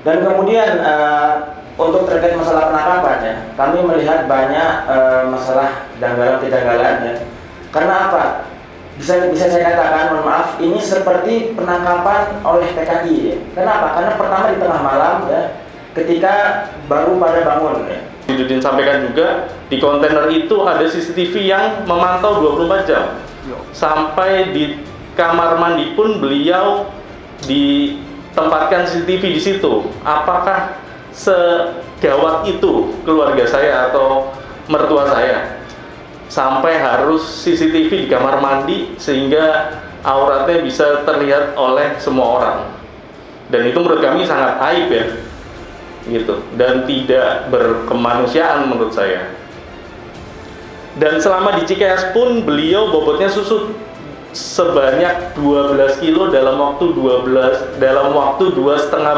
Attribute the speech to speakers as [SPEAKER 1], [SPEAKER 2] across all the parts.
[SPEAKER 1] Dan kemudian untuk terkait masalah penangkapan ya, kami melihat banyak masalah kejanggalan ya. Karena apa? Bisa saya katakan, mohon maaf, ini seperti penangkapan oleh PKI ya. Kenapa? Karena pertama di tengah malam ya, ketika baru pada bangun ya.
[SPEAKER 2] Didin sampaikan juga di kontainer itu ada CCTV yang memantau 24 jam. Sampai di kamar mandi pun beliau ditempatkan CCTV di situ. Apakah segawat itu keluarga saya atau mertua saya sampai harus CCTV di kamar mandi sehingga auratnya bisa terlihat oleh semua orang? Dan itu menurut kami sangat aib ya, gitu, dan tidak berkemanusiaan menurut saya. Dan selama di Cikeas pun beliau bobotnya susut sebanyak 12 kilo dalam waktu 2,5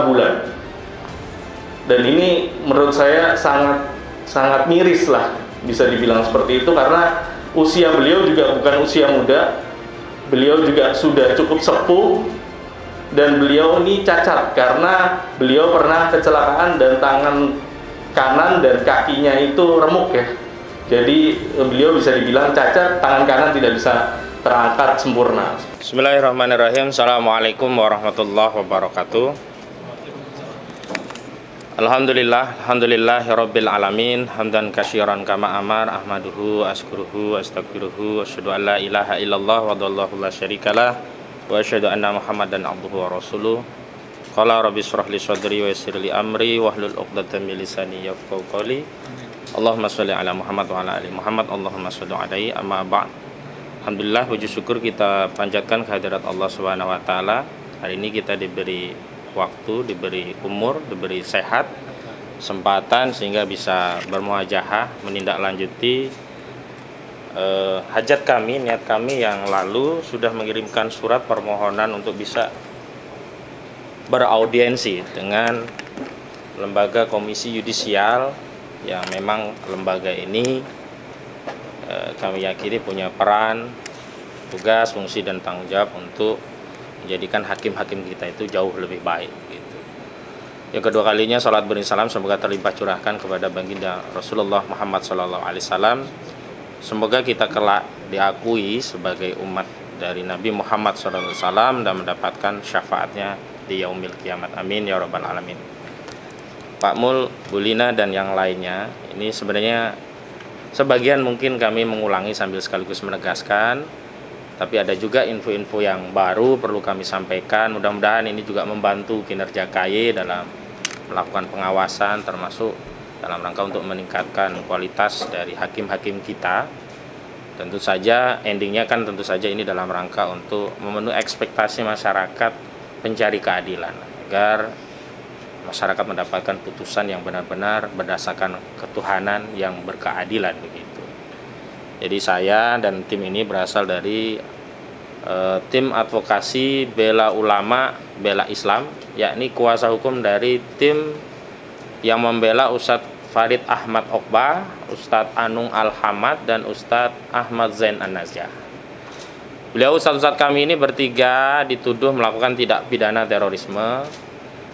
[SPEAKER 2] bulan. Dan ini menurut saya sangat miris lah, bisa dibilang seperti itu, karena usia beliau juga bukan usia muda. Beliau juga sudah cukup sepuh, dan beliau ini cacat karena beliau pernah kecelakaan dan tangan kanan dan kakinya itu remuk ya. Jadi beliau bisa dibilang cacat, tangan kanan tidak bisa terangkat sempurna.
[SPEAKER 3] Bismillahirrahmanirrahim. Assalamualaikum warahmatullahi wabarakatuh. Alhamdulillahirabbil alamin, hamdan katsiran kama amar, ahmaduhu askuruhu astaghfiruhu asyhadu an la ilaha illallah wa la syarikalah wa asyhadu anna Muhammadan abduhu wa rasuluh. Qala rabbi shrah li sadri wa yassir li amri wahlul 'uqdatam min lisani yafqahu qawli. Allahumma shalli ala Muhammad wa ala ali Muhammad. Allahumma shalli alaihi amma ba'd. Alhamdulillah, puji syukur kita panjatkan kehadirat Allah Subhanahu wa taala. Hari ini kita diberi waktu, diberi umur, diberi sehat, kesempatan sehingga bisa bermuajahah menindaklanjuti hajat kami, niat kami yang lalu sudah mengirimkan surat permohonan untuk bisa beraudiensi dengan lembaga komisi yudisial yang memang lembaga ini kami yakini punya peran, tugas, fungsi dan tanggung jawab untuk menjadikan hakim-hakim kita itu jauh lebih baik gitu. Yang kedua kalinya salat beri salam semoga terlimpah curahkan kepada baginda Rasulullah Muhammad SAW. Semoga kita kelak diakui sebagai umat dari Nabi Muhammad SAW dan mendapatkan syafaatnya di yaumil kiamat. Amin ya rabbal alamin. Pak Mul, Bu Lina dan yang lainnya, ini sebenarnya sebagian mungkin kami mengulangi sambil sekaligus menegaskan, tapi ada juga info-info yang baru perlu kami sampaikan. Mudah-mudahan ini juga membantu kinerja KY dalam melakukan pengawasan, termasuk dalam rangka untuk meningkatkan kualitas dari hakim-hakim kita. Tentu saja endingnya kan tentu saja ini dalam rangka untuk memenuhi ekspektasi masyarakat pencari keadilan, agar masyarakat mendapatkan putusan yang benar-benar berdasarkan ketuhanan yang berkeadilan begitu. Jadi saya dan tim ini berasal dari tim advokasi bela ulama, bela Islam, yakni kuasa hukum dari tim yang membela Ustadz Farid Ahmad Okbah, Ustadz Anung Al-Hamad, dan Ustadz Ahmad Zain An-Najah. Beliau ustadz-ustadz kami ini bertiga dituduh melakukan tindak pidana terorisme.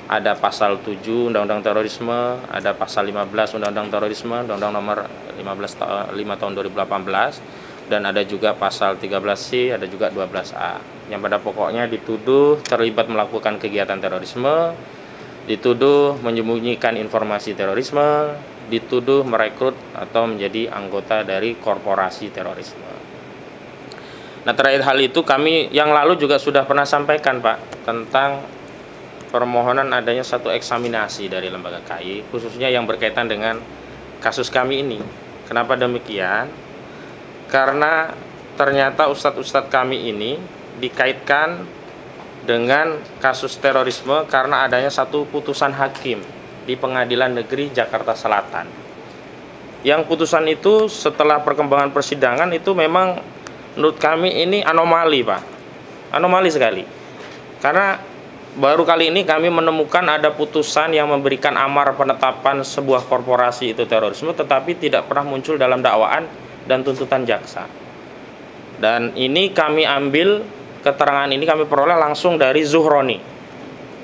[SPEAKER 3] Ada pasal 7 Undang-Undang Terorisme, ada pasal 15 Undang-Undang Terorisme, Undang-Undang nomor 5 tahun 2018, dan ada juga pasal 13C, ada juga 12A, yang pada pokoknya dituduh terlibat melakukan kegiatan terorisme, dituduh menyembunyikan informasi terorisme, dituduh merekrut atau menjadi anggota dari korporasi terorisme. Nah, terkait hal itu kami yang lalu juga sudah pernah sampaikan, Pak, tentang permohonan adanya satu eksaminasi dari lembaga KY, khususnya yang berkaitan dengan kasus kami ini. Kenapa demikian? Karena ternyata ustadz-ustadz kami ini dikaitkan dengan kasus terorisme karena adanya satu putusan hakim di Pengadilan Negeri Jakarta Selatan. Yang putusan itu setelah perkembangan persidangan itu memang menurut kami ini anomali, Pak. Anomali sekali. Karena baru kali ini kami menemukan ada putusan yang memberikan amar penetapan sebuah korporasi itu terorisme, tetapi tidak pernah muncul dalam dakwaan dan tuntutan jaksa. Dan ini kami ambil, keterangan ini kami peroleh langsung dari Zuhroni.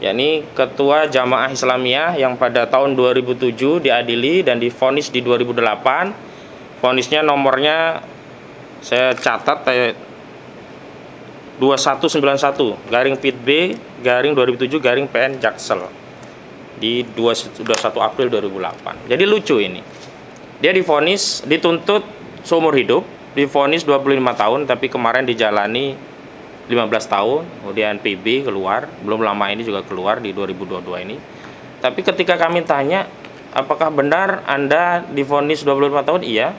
[SPEAKER 3] yakni Ketua Jamaah Islamiyah yang pada tahun 2007 diadili dan divonis di 2008. Vonisnya nomornya saya catat 2191 garing Pit B garing 2007 garing PN Jaksel di 21 April 2008. Jadi lucu ini. Dia divonis, dituntut seumur hidup, divonis 25 tahun tapi kemarin dijalani 15 tahun, kemudian PB keluar, belum lama ini juga keluar di 2022 ini. Tapi ketika kami tanya, apakah benar Anda divonis 25 tahun? Iya.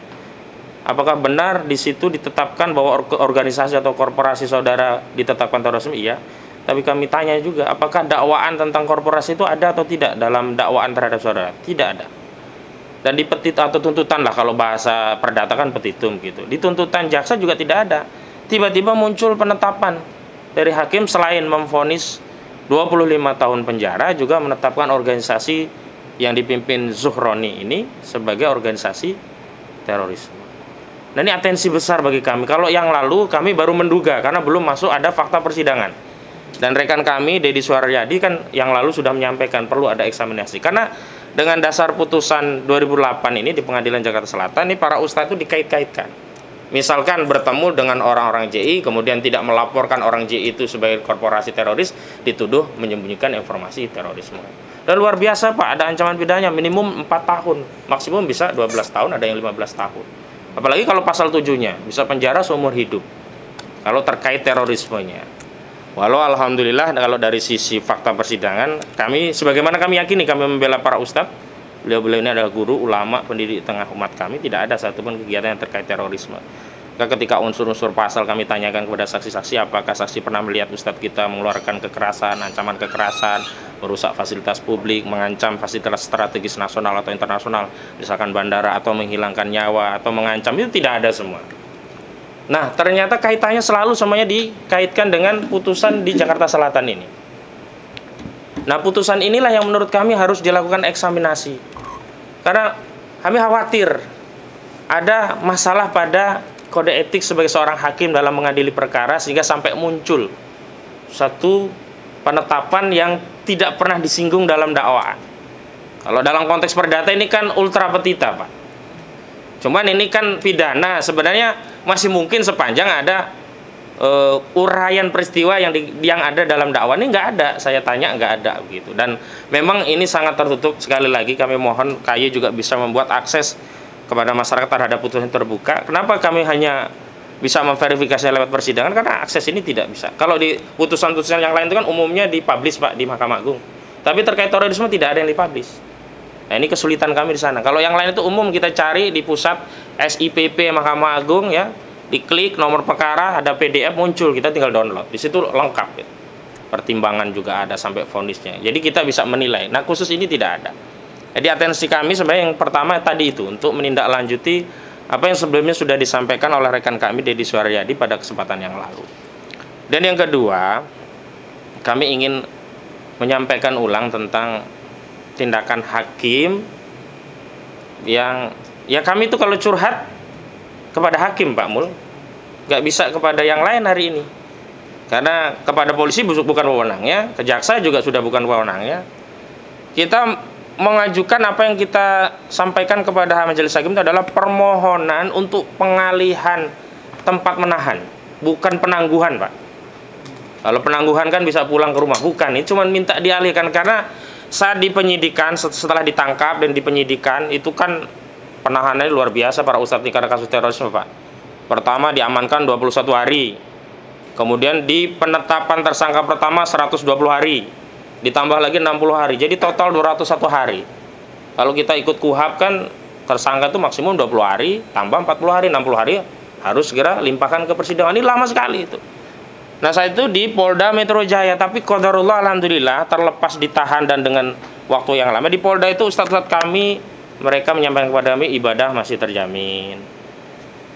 [SPEAKER 3] Apakah benar di situ ditetapkan bahwa organisasi atau korporasi saudara ditetapkan terorisme? Iya. Tapi kami tanya juga, apakah dakwaan tentang korporasi itu ada atau tidak dalam dakwaan terhadap saudara? Tidak ada. Dan di petitum atau tuntutan lah, kalau bahasa perdata kan petitum gitu. Di tuntutan jaksa juga tidak ada. Tiba-tiba muncul penetapan dari hakim selain memvonis 25 tahun penjara, juga menetapkan organisasi yang dipimpin Zuhroni ini sebagai organisasi terorisme. Nah, ini atensi besar bagi kami. Kalau yang lalu kami baru menduga karena belum masuk ada fakta persidangan. Dan rekan kami Deddy Suharyadi kan yang lalu sudah menyampaikan perlu ada eksaminasi. Karena dengan dasar putusan 2008 ini di Pengadilan Jakarta Selatan, ini para ustadz itu dikait-kaitkan. Misalkan bertemu dengan orang-orang JI, kemudian tidak melaporkan orang JI itu sebagai korporasi teroris, dituduh menyembunyikan informasi terorisme. Dan luar biasa Pak, ada ancaman pidananya minimum 4 tahun, maksimum bisa 12 tahun, ada yang 15 tahun. Apalagi kalau pasal 7-nya, bisa penjara seumur hidup kalau terkait terorismenya. Walau alhamdulillah kalau dari sisi fakta persidangan, kami sebagaimana kami yakini kami membela para ustadz, beliau-beliau ini adalah guru, ulama, pendidik di tengah umat kami, tidak ada satupun kegiatan yang terkait terorisme. Ketika unsur-unsur pasal kami tanyakan kepada saksi-saksi, apakah saksi pernah melihat ustadz kita mengeluarkan kekerasan, ancaman kekerasan, merusak fasilitas publik, mengancam fasilitas strategis nasional atau internasional, misalkan bandara, atau menghilangkan nyawa, atau mengancam, itu tidak ada semua. Nah, ternyata kaitannya selalu semuanya dikaitkan dengan putusan di Jakarta Selatan ini. Nah, putusan inilah yang menurut kami harus dilakukan eksaminasi. Karena kami khawatir ada masalah pada kode etik sebagai seorang hakim dalam mengadili perkara sehingga sampai muncul satu penetapan yang tidak pernah disinggung dalam dakwaan. Kalau dalam konteks perdata ini kan ultra petita Pak. Cuman ini kan pidana, sebenarnya masih mungkin sepanjang ada uraian peristiwa yang ada dalam dakwaan. Ini nggak ada, saya tanya nggak ada gitu. Dan memang ini sangat tertutup. Sekali lagi kami mohon KY juga bisa membuat akses kepada masyarakat terhadap putusan terbuka. Kenapa kami hanya bisa memverifikasi lewat persidangan? Karena akses ini tidak bisa. Kalau di putusan-putusan yang lain itu kan umumnya dipublish Pak di Mahkamah Agung. Tapi terkait terorisme tidak ada yang dipublish. Nah, ini kesulitan kami di sana. Kalau yang lain itu umum, kita cari di pusat SIPP Mahkamah Agung ya, diklik nomor perkara, ada PDF muncul, kita tinggal download. Di situ lengkap ya. Pertimbangan juga ada sampai vonisnya. Jadi kita bisa menilai. Nah, khusus ini tidak ada. Jadi atensi kami sebenarnya yang pertama tadi itu untuk menindaklanjuti apa yang sebelumnya sudah disampaikan oleh rekan kami Deddy Suharyadi pada kesempatan yang lalu. Dan yang kedua, kami ingin menyampaikan ulang tentang tindakan hakim yang ya kami itu kalau curhat kepada hakim Pak Mul, nggak bisa kepada yang lain hari ini. Karena kepada polisi bukan wewenangnya, ke jaksa juga sudah bukan wewenangnya. Kita mengajukan apa yang kita sampaikan kepada majelis hakim itu adalah permohonan untuk pengalihan tempat menahan, bukan penangguhan Pak. Kalau penangguhan kan bisa pulang ke rumah, bukan. Ini cuma minta dialihkan karena saat di penyidikan, setelah ditangkap dan di penyidikan itu kan penahanannya luar biasa para ustadz di karena kasus terorisme Pak. Pertama diamankan 21 hari, kemudian di penetapan tersangka pertama 120 hari, ditambah lagi 60 hari, jadi total 201 hari. Kalau kita ikut KUHAP kan tersangka itu maksimum 20 hari, tambah 40 hari, 60 hari harus segera limpahkan ke persidangan. Ini lama sekali itu. Nah, saat itu di Polda Metro Jaya, tapi qadarullah alhamdulillah terlepas ditahan dan dengan waktu yang lama di Polda itu ustadz-ustadz kami mereka menyampaikan kepada kami ibadah masih terjamin.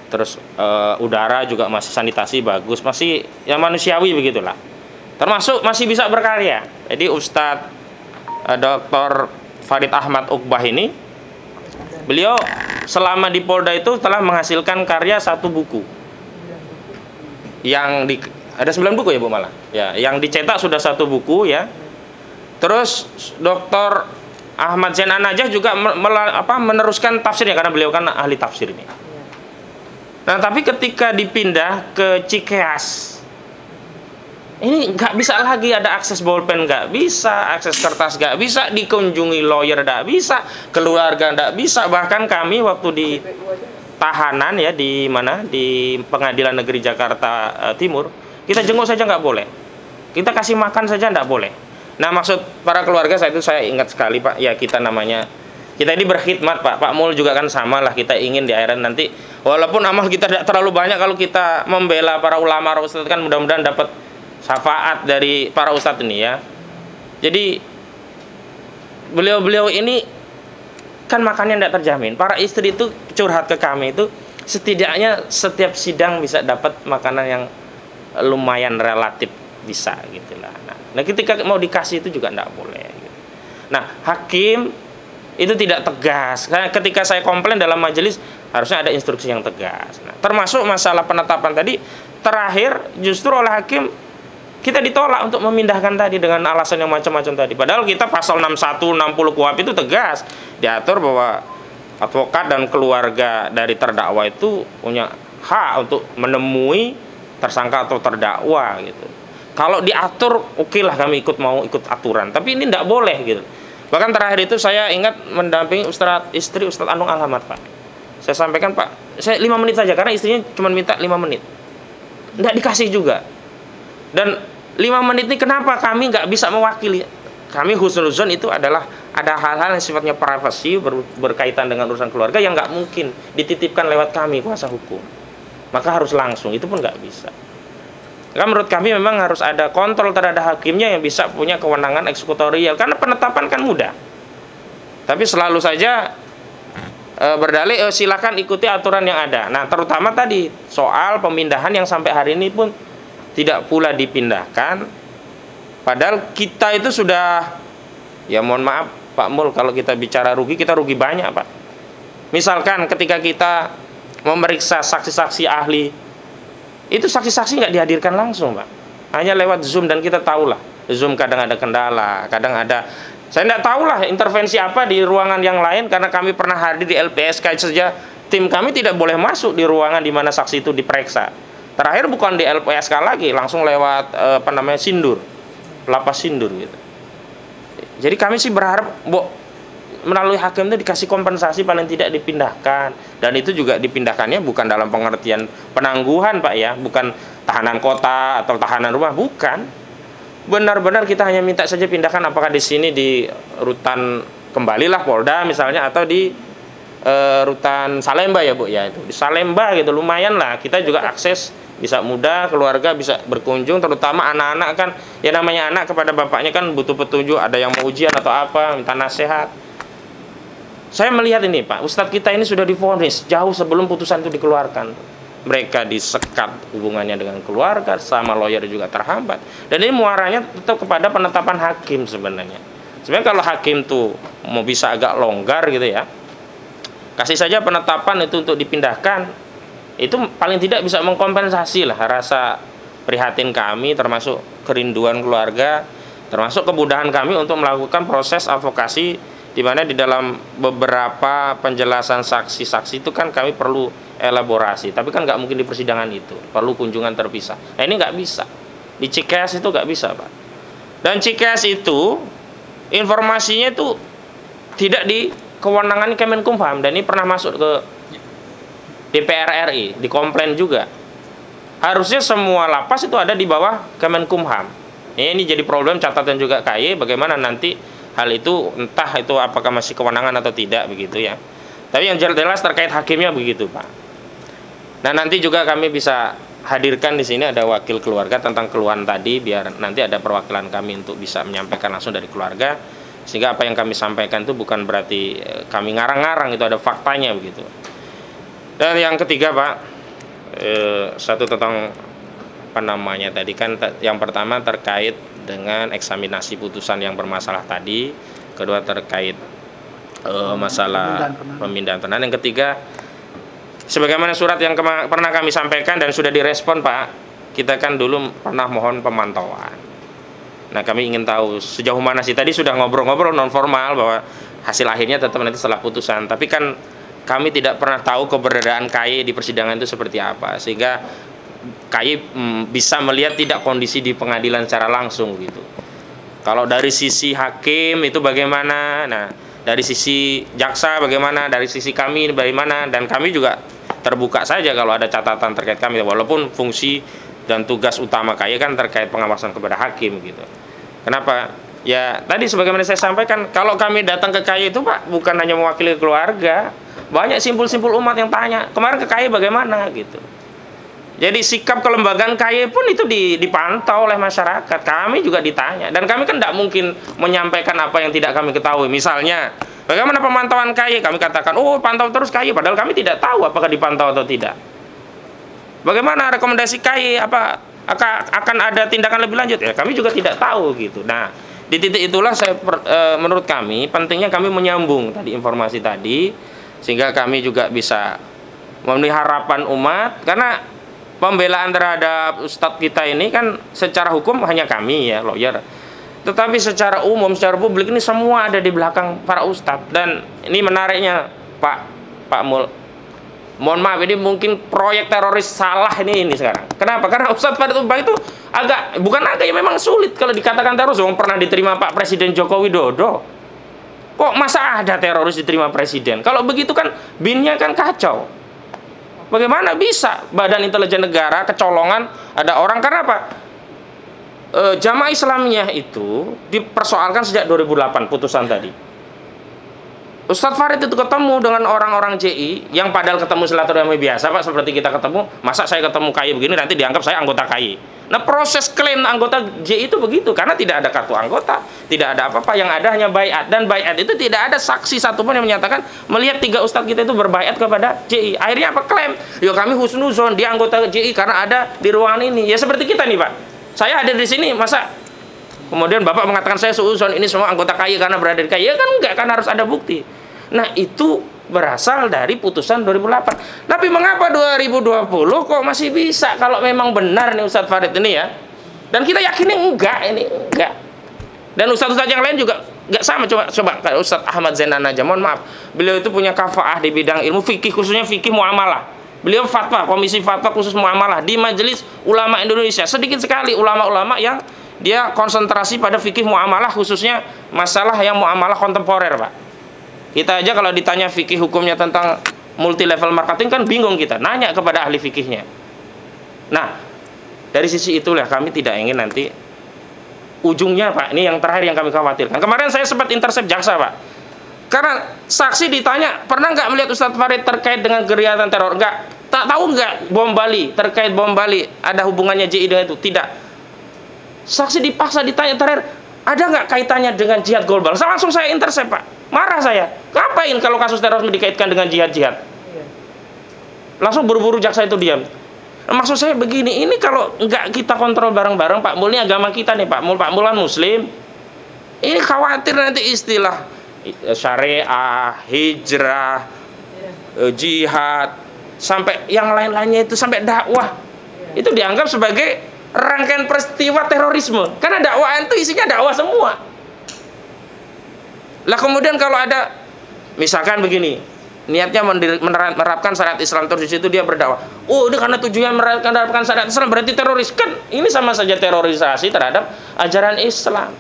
[SPEAKER 3] Terus udara juga masih sanitasi bagus, masih ya manusiawi begitulah. Termasuk masih bisa berkarya. Jadi Ustadz Dr. Farid Ahmad Uqbah ini, beliau selama di Polda itu telah menghasilkan karya 1 buku. Yang ada 9 buku ya Bu malah. Ya, yang dicetak sudah 1 buku ya. Terus Dr. Ahmad Zain An-Najah juga meneruskan tafsirnya karena beliau kan ahli tafsir ini. Nah, tapi ketika dipindah ke Cikeas, ini nggak bisa lagi ada akses bolpen, nggak bisa, akses kertas nggak bisa, dikunjungi lawyer nggak bisa, keluarga nggak bisa. Bahkan kami waktu di tahanan ya di mana di Pengadilan Negeri Jakarta Timur, kita jenguk saja nggak boleh, kita kasih makan saja nggak boleh. Nah, maksud para keluarga saya ingat sekali Pak, ya kita ini berkhidmat Pak Mul juga kan sama lah, kita ingin di akhirat nanti walaupun amal kita tidak terlalu banyak, kalau kita membela para ulama, para ustadz kan mudah-mudahan dapat syafaat dari para ustadz ini ya. Jadi beliau-beliau ini kan makannya tidak terjamin. Para istri itu curhat ke kami itu setidaknya setiap sidang bisa dapat makanan yang lumayan relatif bisa gitulah. Nah, ketika mau dikasih itu juga tidak boleh gitu. Nah, hakim itu tidak tegas. Karena ketika saya komplain dalam majelis harusnya ada instruksi yang tegas. Nah, termasuk masalah penetapan tadi terakhir justru oleh hakim kita ditolak untuk memindahkan tadi dengan alasan yang macam-macam tadi. Padahal kita pasal 61, 60 KUHP itu tegas diatur bahwa advokat dan keluarga dari terdakwa itu punya hak untuk menemui tersangka atau terdakwa gitu. Kalau diatur oke lah kami mau ikut aturan, tapi ini tidak boleh gitu. Bahkan terakhir itu saya ingat mendampingi istri Ustadz Anung Alhamad Pak. Saya sampaikan Pak, saya 5 menit saja karena istrinya cuma minta 5 menit. Tidak dikasih juga. Dan 5 menit ini kenapa kami nggak bisa mewakili? Kami husnuzon itu adalah ada hal-hal yang sifatnya privasi berkaitan dengan urusan keluarga yang nggak mungkin dititipkan lewat kami kuasa hukum. Maka harus langsung, itu pun nggak bisa. Karena menurut kami memang harus ada kontrol terhadap hakimnya yang bisa punya kewenangan eksekutorial. Karena penetapan kan mudah. Tapi selalu saja berdalih silakan ikuti aturan yang ada. Nah, terutama tadi soal pemindahan yang sampai hari ini pun tidak pula dipindahkan. Padahal kita itu sudah, ya mohon maaf Pak Mul, kalau kita bicara rugi, kita rugi banyak Pak. Misalkan ketika kita memeriksa saksi-saksi ahli, itu saksi-saksi nggak dihadirkan langsung Pak, hanya lewat Zoom, dan kita tahulah Zoom kadang ada kendala, kadang ada, saya nggak tahulah intervensi apa di ruangan yang lain, karena kami pernah hadir di LPSK saja, tim kami tidak boleh masuk di ruangan di mana saksi itu diperiksa. Terakhir bukan di LPSK lagi, langsung lewat sindur, lapas sindur gitu. Jadi kami sih berharap melalui hakim itu dikasih kompensasi, paling tidak dipindahkan. Dan itu juga dipindahkannya bukan dalam pengertian penangguhan Pak ya, bukan tahanan kota atau tahanan rumah, bukan. Benar-benar kita hanya minta saja pindahkan, apakah di sini di rutan kembalilah Polda misalnya, atau di rutan Salemba ya Bu ya, itu di Salemba gitu, lumayan lah kita juga akses bisa mudah, keluarga bisa berkunjung, terutama anak-anak kan, ya namanya anak kepada bapaknya kan butuh petunjuk, ada yang mau ujian atau apa, minta nasihat. Saya melihat ini Pak, Ustadz kita ini sudah divonis jauh sebelum putusan itu dikeluarkan. Mereka disekat hubungannya dengan keluarga, sama lawyer juga terhambat. Dan ini muaranya tetap kepada penetapan hakim sebenarnya. Sebenarnya kalau hakim tuh mau bisa agak longgar gitu ya, kasih saja penetapan itu untuk dipindahkan, itu paling tidak bisa mengkompensasi lah rasa prihatin kami, termasuk kerinduan keluarga, termasuk kemudahan kami untuk melakukan proses advokasi, di mana di dalam beberapa penjelasan saksi-saksi itu kan kami perlu elaborasi, tapi kan nggak mungkin di persidangan itu, perlu kunjungan terpisah. Nah ini nggak bisa, di Cikeas itu nggak bisa Pak. Dan Cikeas itu informasinya itu tidak di kewenangan Kemenkumham, dan ini pernah masuk ke DPR RI, dikomplain juga. Harusnya semua lapas itu ada di bawah Kemenkumham. Ini jadi problem, catatan juga KY, bagaimana nanti hal itu, entah itu apakah masih kewenangan atau tidak begitu ya. Tapi yang jelas terkait hakimnya begitu Pak. Nah nanti juga kami bisa hadirkan di sini ada wakil keluarga tentang keluhan tadi, biar nanti ada perwakilan kami untuk bisa menyampaikan langsung dari keluarga, sehingga apa yang kami sampaikan itu bukan berarti kami ngarang-ngarang, itu ada faktanya begitu. Dan yang ketiga Pak, satu tentang apa namanya tadi kan, yang pertama terkait dengan eksaminasi putusan yang bermasalah tadi, kedua terkait masalah pemindahan penahanan, yang ketiga sebagaimana surat yang pernah kami sampaikan dan sudah direspon Pak, kita kan dulu pernah mohon pemantauan. Nah, kami ingin tahu sejauh mana sih, tadi sudah ngobrol-ngobrol non formal bahwa hasil akhirnya tetap nanti setelah putusan, tapi kan kami tidak pernah tahu keberadaan KY di persidangan itu seperti apa, sehingga KY bisa melihat tidak kondisi di pengadilan secara langsung gitu. Kalau dari sisi hakim itu bagaimana, nah dari sisi jaksa bagaimana, dari sisi kami bagaimana, dan kami juga terbuka saja kalau ada catatan terkait kami, walaupun fungsi dan tugas utama KY kan terkait pengawasan kepada hakim gitu. Kenapa? Ya tadi sebagaimana saya sampaikan, kalau kami datang ke KY itu Pak bukan hanya mewakili keluarga, banyak simpul-simpul umat yang tanya kemarin ke KY bagaimana gitu. Jadi sikap kelembagaan KY pun itu dipantau oleh masyarakat, kami juga ditanya, dan kami kan tidak mungkin menyampaikan apa yang tidak kami ketahui. Misalnya bagaimana pemantauan KY, kami katakan oh pantau terus KY, padahal kami tidak tahu apakah dipantau atau tidak. Bagaimana rekomendasi KY, apa akan ada tindakan lebih lanjut, ya kami juga tidak tahu gitu. Nah di titik itulah menurut kami pentingnya kami menyambung tadi informasi tadi, sehingga kami juga bisa memenuhi harapan umat, karena pembelaan terhadap ustadz kita ini kan secara hukum hanya kami ya lawyer, tetapi secara umum, secara publik ini semua ada di belakang para ustadz. Dan ini menariknya Pak Mul, mohon maaf ini mungkin proyek teroris salah ini sekarang. Kenapa? Karena Ustadz Farid Umbah itu ya memang sulit kalau dikatakan teroris. Pernah diterima Pak Presiden Joko Widodo. Kok masa ada teroris diterima presiden? Kalau begitu kan BIN-nya kan kacau. Bagaimana bisa Badan Intelijen Negara kecolongan ada orang, karena apa? Jamaah Islamiyah itu dipersoalkan sejak 2008 putusan tadi. Ustadz Farid itu ketemu dengan orang-orang JI yang padahal ketemu silaturahmi biasa Pak, seperti kita ketemu, masa saya ketemu KY begini nanti dianggap saya anggota KY. Nah proses klaim anggota JI itu begitu, karena tidak ada kartu anggota, tidak ada apa-apa, yang ada hanya baiat, dan baiat itu tidak ada saksi satupun yang menyatakan melihat 3 ustadz kita itu berbaiat kepada JI. Akhirnya apa klaim? Ya kami husnuzon, dia anggota JI karena ada di ruangan ini. Ya seperti kita nih Pak, saya hadir di sini, masa kemudian Bapak mengatakan saya suuzon ini semua anggota KY karena berada di KY? Ya kan enggak, kan harus ada bukti. Nah itu berasal dari putusan 2008. Tapi mengapa 2020 kok masih bisa kalau memang benar nih Ustadz Farid ini ya? Dan kita yakinnya enggak. Dan ustadz-ustadz yang lain juga enggak sama. Coba Ustadz Ahmad Zainan aja, mohon maaf, beliau itu punya kafaah di bidang ilmu fikih, khususnya fikih muamalah. Beliau fatwa, komisi fatwa khusus muamalah di Majelis Ulama Indonesia. Sedikit sekali ulama-ulama yang dia konsentrasi pada fikih muamalah, khususnya masalah yang muamalah kontemporer Pak. Kita aja kalau ditanya fikih hukumnya tentang multi level marketing kan bingung, kita nanya kepada ahli fikihnya. Nah dari sisi itulah kami tidak ingin nanti ujungnya Pak, ini yang terakhir yang kami khawatirkan. Kemarin saya sempat intercept jaksa Pak, karena saksi ditanya pernah nggak melihat Ustadz Farid terkait dengan kegiatan teror, nggak. Tak tahu nggak bom Bali, terkait bom Bali ada hubungannya JI dengan itu? Tidak. Saksi dipaksa ditanya terakhir, ada nggak kaitannya dengan jihad global? Langsung saya intercept Pak, marah saya. Ngapain kalau kasus terorisme dikaitkan dengan jihad? Langsung buru-buru jaksa itu diam. Maksud saya begini, ini kalau nggak kita kontrol bareng-bareng Pak Mul, ini agama kita nih Pak Mul kan muslim. Ini khawatir nanti istilah syariah, hijrah, jihad, sampai yang lain-lainnya itu, sampai dakwah, itu dianggap sebagai rangkaian peristiwa terorisme. Karena dakwah itu isinya dakwah semua. Lah kemudian kalau ada misalkan begini, niatnya menerapkan syariat Islam, terus di situ dia berdakwah. Oh, ini karena tujuan menerapkan syariat Islam berarti teroris. Kan ini sama saja terorisasi terhadap ajaran Islam.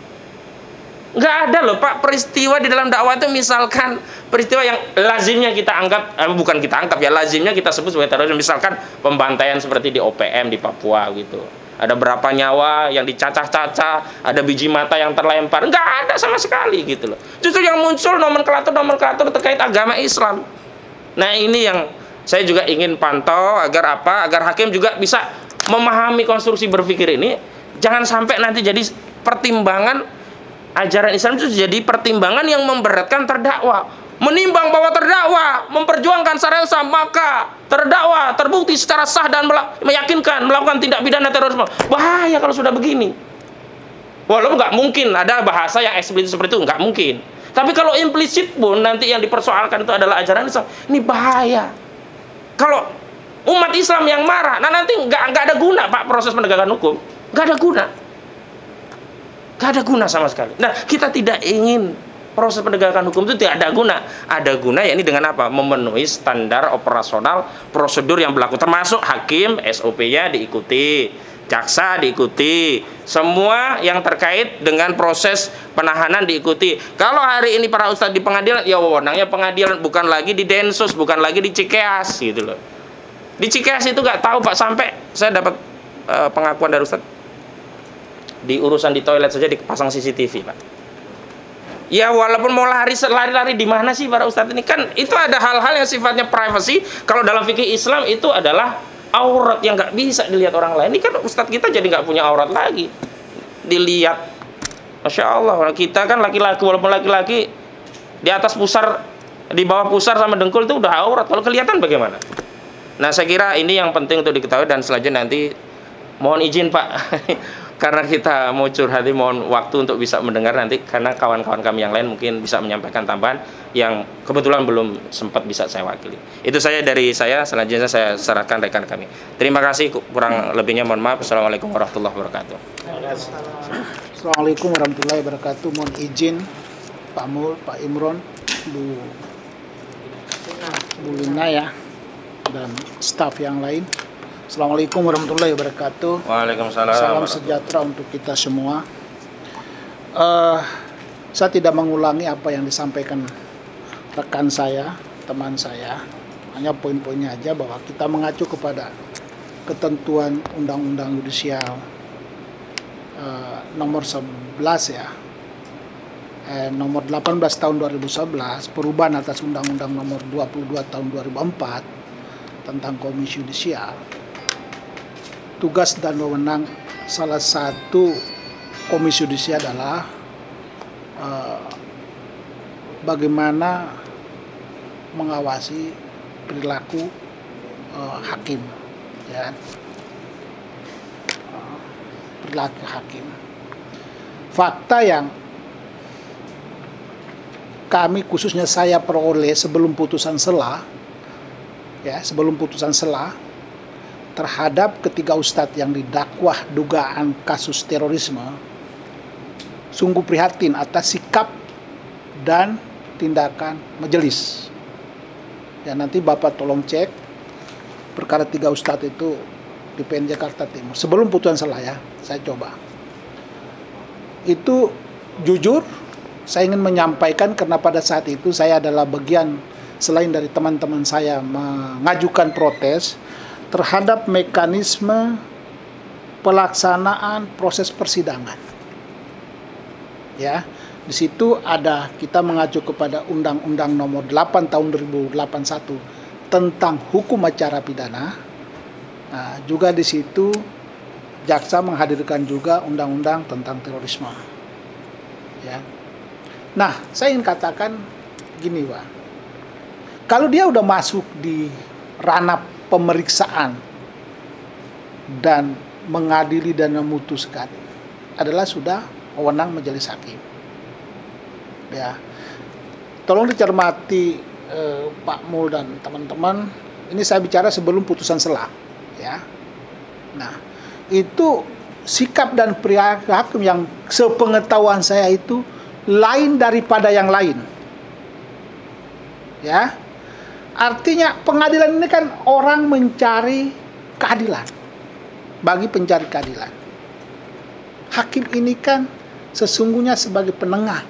[SPEAKER 3] Nggak ada loh Pak peristiwa di dalam dakwah itu, misalkan peristiwa yang lazimnya kita anggap, bukan kita anggap ya, lazimnya kita sebut sebagai teroris. Misalkan pembantaian seperti di OPM di Papua gitu. Ada berapa nyawa yang dicacah-cacah, ada biji mata yang terlempar, nggak ada sama sekali gitu loh. Justru yang muncul nomenklatur terkait agama Islam. Nah ini yang saya juga ingin pantau, agar apa? Agar hakim juga bisa memahami konstruksi berpikir ini. Jangan sampai nanti jadi pertimbangan, ajaran Islam itu jadi pertimbangan yang memberatkan terdakwa. Menimbang bahwa terdakwa memperjuangkan syariat Islam, maka terdakwa terbukti secara sah dan meyakinkan melakukan tindak pidana terorisme. Bahaya kalau sudah begini. Walaupun nggak mungkin ada bahasa yang eksplisit seperti itu, nggak mungkin. Tapi kalau implisit pun nanti yang dipersoalkan itu adalah ajaran Islam, ini bahaya. Kalau umat Islam yang marah, nah nanti nggak ada guna Pak proses penegakan hukum, nggak ada guna. Gak ada guna sama sekali. Nah, kita tidak ingin proses penegakan hukum itu tidak ada guna. Ada guna ya ini dengan apa? Memenuhi standar operasional prosedur yang berlaku, termasuk hakim SOP-nya diikuti, jaksa diikuti, semua yang terkait dengan proses penahanan diikuti. Kalau hari ini para ustadz di pengadilan, ya wewenangnya pengadilan, bukan lagi di Densus, bukan lagi di Cikeas gitu loh. Di Cikeas itu nggak tahu Pak, sampai saya dapat pengakuan dari ustadz, di urusan di toilet saja dipasang CCTV Pak. Ya walaupun mau lari-lari di mana sih para ustadz ini, kan itu ada hal-hal yang sifatnya privacy. Kalau dalam fikih Islam itu adalah aurat yang nggak bisa dilihat orang lain. Ini kan ustadz kita jadi nggak punya aurat lagi dilihat. Masya Allah, kita kan laki-laki, walaupun laki-laki di atas pusar, di bawah pusar sama dengkul itu udah aurat. Kalau kelihatan bagaimana? Nah saya kira ini yang penting untuk diketahui, dan selanjutnya nanti mohon izin Pak karena kita mau curhat, mohon waktu untuk bisa mendengar nanti, karena kawan-kawan kami yang lain mungkin bisa menyampaikan tambahan yang kebetulan belum sempat bisa saya wakili. Itu saya dari saya, selanjutnya saya serahkan rekan kami. Terima kasih, kurang lebihnya mohon maaf. Assalamualaikum warahmatullahi wabarakatuh.
[SPEAKER 4] Assalamualaikum warahmatullahi wabarakatuh. Mohon izin Pak Mul, Pak Imron, Bu Lina ya, dan staf yang lain. Assalamualaikum warahmatullahi wabarakatuh.
[SPEAKER 3] Waalaikumsalam.
[SPEAKER 4] Salam sejahtera untuk kita semua. Saya tidak mengulangi apa yang disampaikan rekan saya, teman saya. Hanya poin-poinnya aja, bahwa kita mengacu kepada ketentuan Undang-Undang Yudisial nomor 11 ya, nomor 18 tahun 2011, perubahan atas Undang-Undang nomor 22 tahun 2004 tentang Komisi Yudisial. Tugas dan wewenang salah satu Komisi Yudisial adalah bagaimana mengawasi perilaku hakim, ya, perilaku hakim. Fakta yang kami, khususnya saya, peroleh sebelum putusan sela, ya, sebelum putusan sela terhadap ketiga ustadz yang didakwah dugaan kasus terorisme, sungguh prihatin atas sikap dan tindakan majelis. Ya, nanti Bapak tolong cek perkara tiga ustadz itu di PN Jakarta Timur sebelum putusan sela ya, saya coba. Itu jujur saya ingin menyampaikan, karena pada saat itu saya adalah bagian, selain dari teman-teman saya mengajukan protes terhadap mekanisme pelaksanaan proses persidangan. Ya, di situ ada, kita mengacu kepada Undang-Undang Nomor 8 Tahun 2081 tentang hukum acara pidana. Nah, juga di situ jaksa menghadirkan juga undang-undang tentang terorisme. Ya. Nah, saya ingin katakan gini, Pak. Kalau dia udah masuk di ranah pemeriksaan dan mengadili dan memutuskan, adalah sudah wewenang majelis hakim. Ya, tolong dicermati Pak Mul dan teman-teman. Ini saya bicara sebelum putusan sela, ya. Nah, itu sikap dan perilaku hakim yang sepengetahuan saya itu lain daripada yang lain. Ya. Artinya pengadilan ini kan orang mencari keadilan, bagi pencari keadilan. Hakim ini kan sesungguhnya sebagai penengah,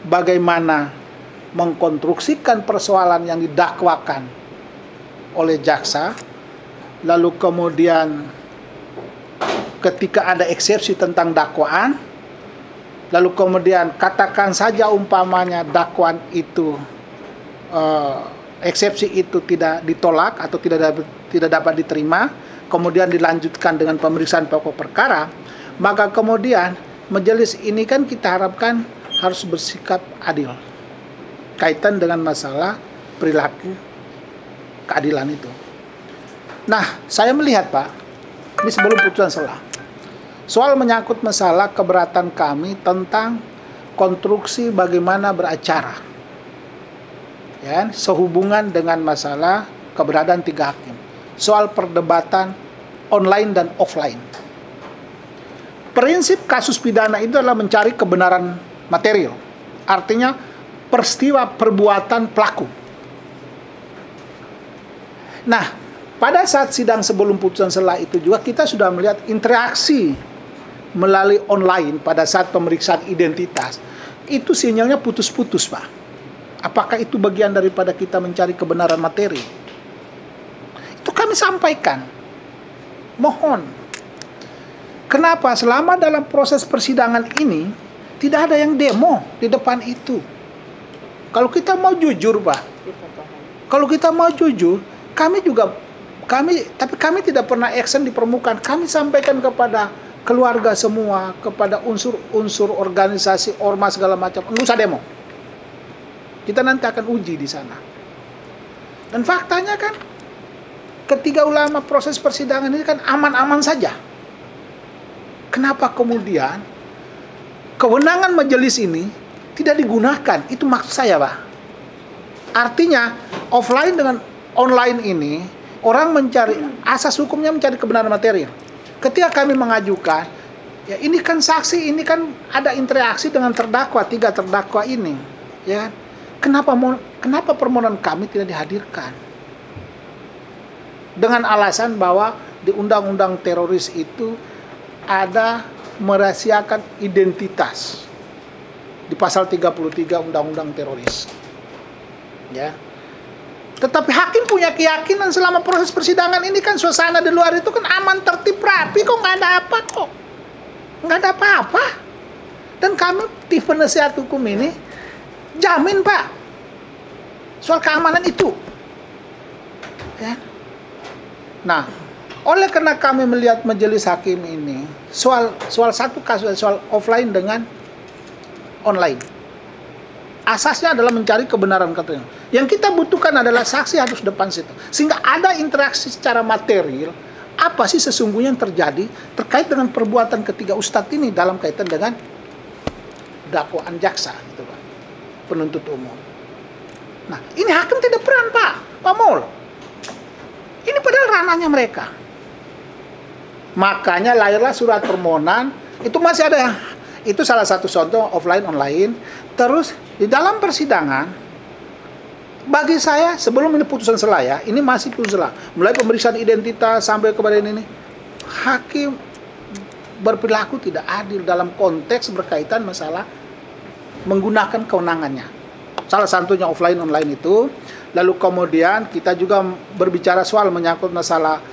[SPEAKER 4] bagaimana mengkonstruksikan persoalan yang didakwakan oleh jaksa, lalu kemudian ketika ada eksepsi tentang dakwaan, lalu kemudian katakan saja umpamanya dakwaan itu, eksepsi itu tidak ditolak atau tidak dapat diterima, kemudian dilanjutkan dengan pemeriksaan pokok perkara, maka kemudian majelis ini kan kita harapkan harus bersikap adil kaitan dengan masalah perilaku keadilan itu. Nah, saya melihat, Pak, ini sebelum putusan sela, soal menyangkut masalah keberatan kami tentang konstruksi bagaimana beracara, ya, sehubungan dengan masalah keberadaan tiga hakim, soal perdebatan online dan offline. prinsip kasus pidana itu adalah mencari kebenaran material. Artinya peristiwa perbuatan pelaku. Nah, pada saat sidang sebelum putusan sela itu juga kita sudah melihat interaksi melalui online pada saat pemeriksaan identitas. Itu sinyalnya putus-putus, Pak. Apakah itu bagian daripada kita mencari kebenaran materi? Itu kami sampaikan. Mohon. Kenapa selama dalam proses persidangan ini tidak ada yang demo di depan itu? Kalau kita mau jujur, Pak. Kalau kita mau jujur, tapi kami tidak pernah action di permukaan. Kami sampaikan kepada keluarga semua, kepada unsur-unsur organisasi, ormas segala macam, nggak usah demo. Kita nanti akan uji di sana. Dan faktanya kan, ketiga ulama proses persidangan ini kan aman-aman saja. Kenapa kemudian kewenangan majelis ini tidak digunakan? Itu maksud saya, Pak. Artinya, offline dengan online ini, orang mencari, asas hukumnya mencari kebenaran material. Ketika kami mengajukan, ya ini kan saksi, ini kan ada interaksi dengan terdakwa, 3 terdakwa ini. Ya, kenapa permohonan kami tidak dihadirkan? Dengan alasan bahwa di undang-undang teroris itu ada merahasiakan identitas di pasal 33 undang-undang teroris. Ya. Tetapi hakim punya keyakinan selama proses persidangan ini kan suasana di luar itu kan aman, tertib, rapi, kok nggak ada apa kok. Nggak ada apa-apa. Dan kami tim penasihat hukum ini jamin, Pak, soal keamanan itu. Ya. Nah, oleh karena kami melihat majelis hakim ini soal satu kasus, soal offline dengan online, asasnya adalah mencari kebenaran katanya. Yang kita butuhkan adalah saksi harus depan situ, sehingga ada interaksi secara material. Apa sih sesungguhnya yang terjadi terkait dengan perbuatan ketiga ustadz ini dalam kaitan dengan dakwaan jaksa, gitu, Pak, penuntut umum. Nah, ini hakim tidak peran, Pak Mul. Ini padahal ranahnya mereka. Makanya lahirlah surat permohonan. Itu masih ada, itu salah satu contoh offline online. Terus di dalam persidangan, bagi saya sebelum ini putusan sela, ya, ini masih putusan sela, mulai pemeriksaan identitas sampai kepada ini, hakim berperilaku tidak adil dalam konteks berkaitan masalah menggunakan kewenangannya. Salah satunya offline online itu. Lalu kemudian kita juga berbicara soal menyangkut masalah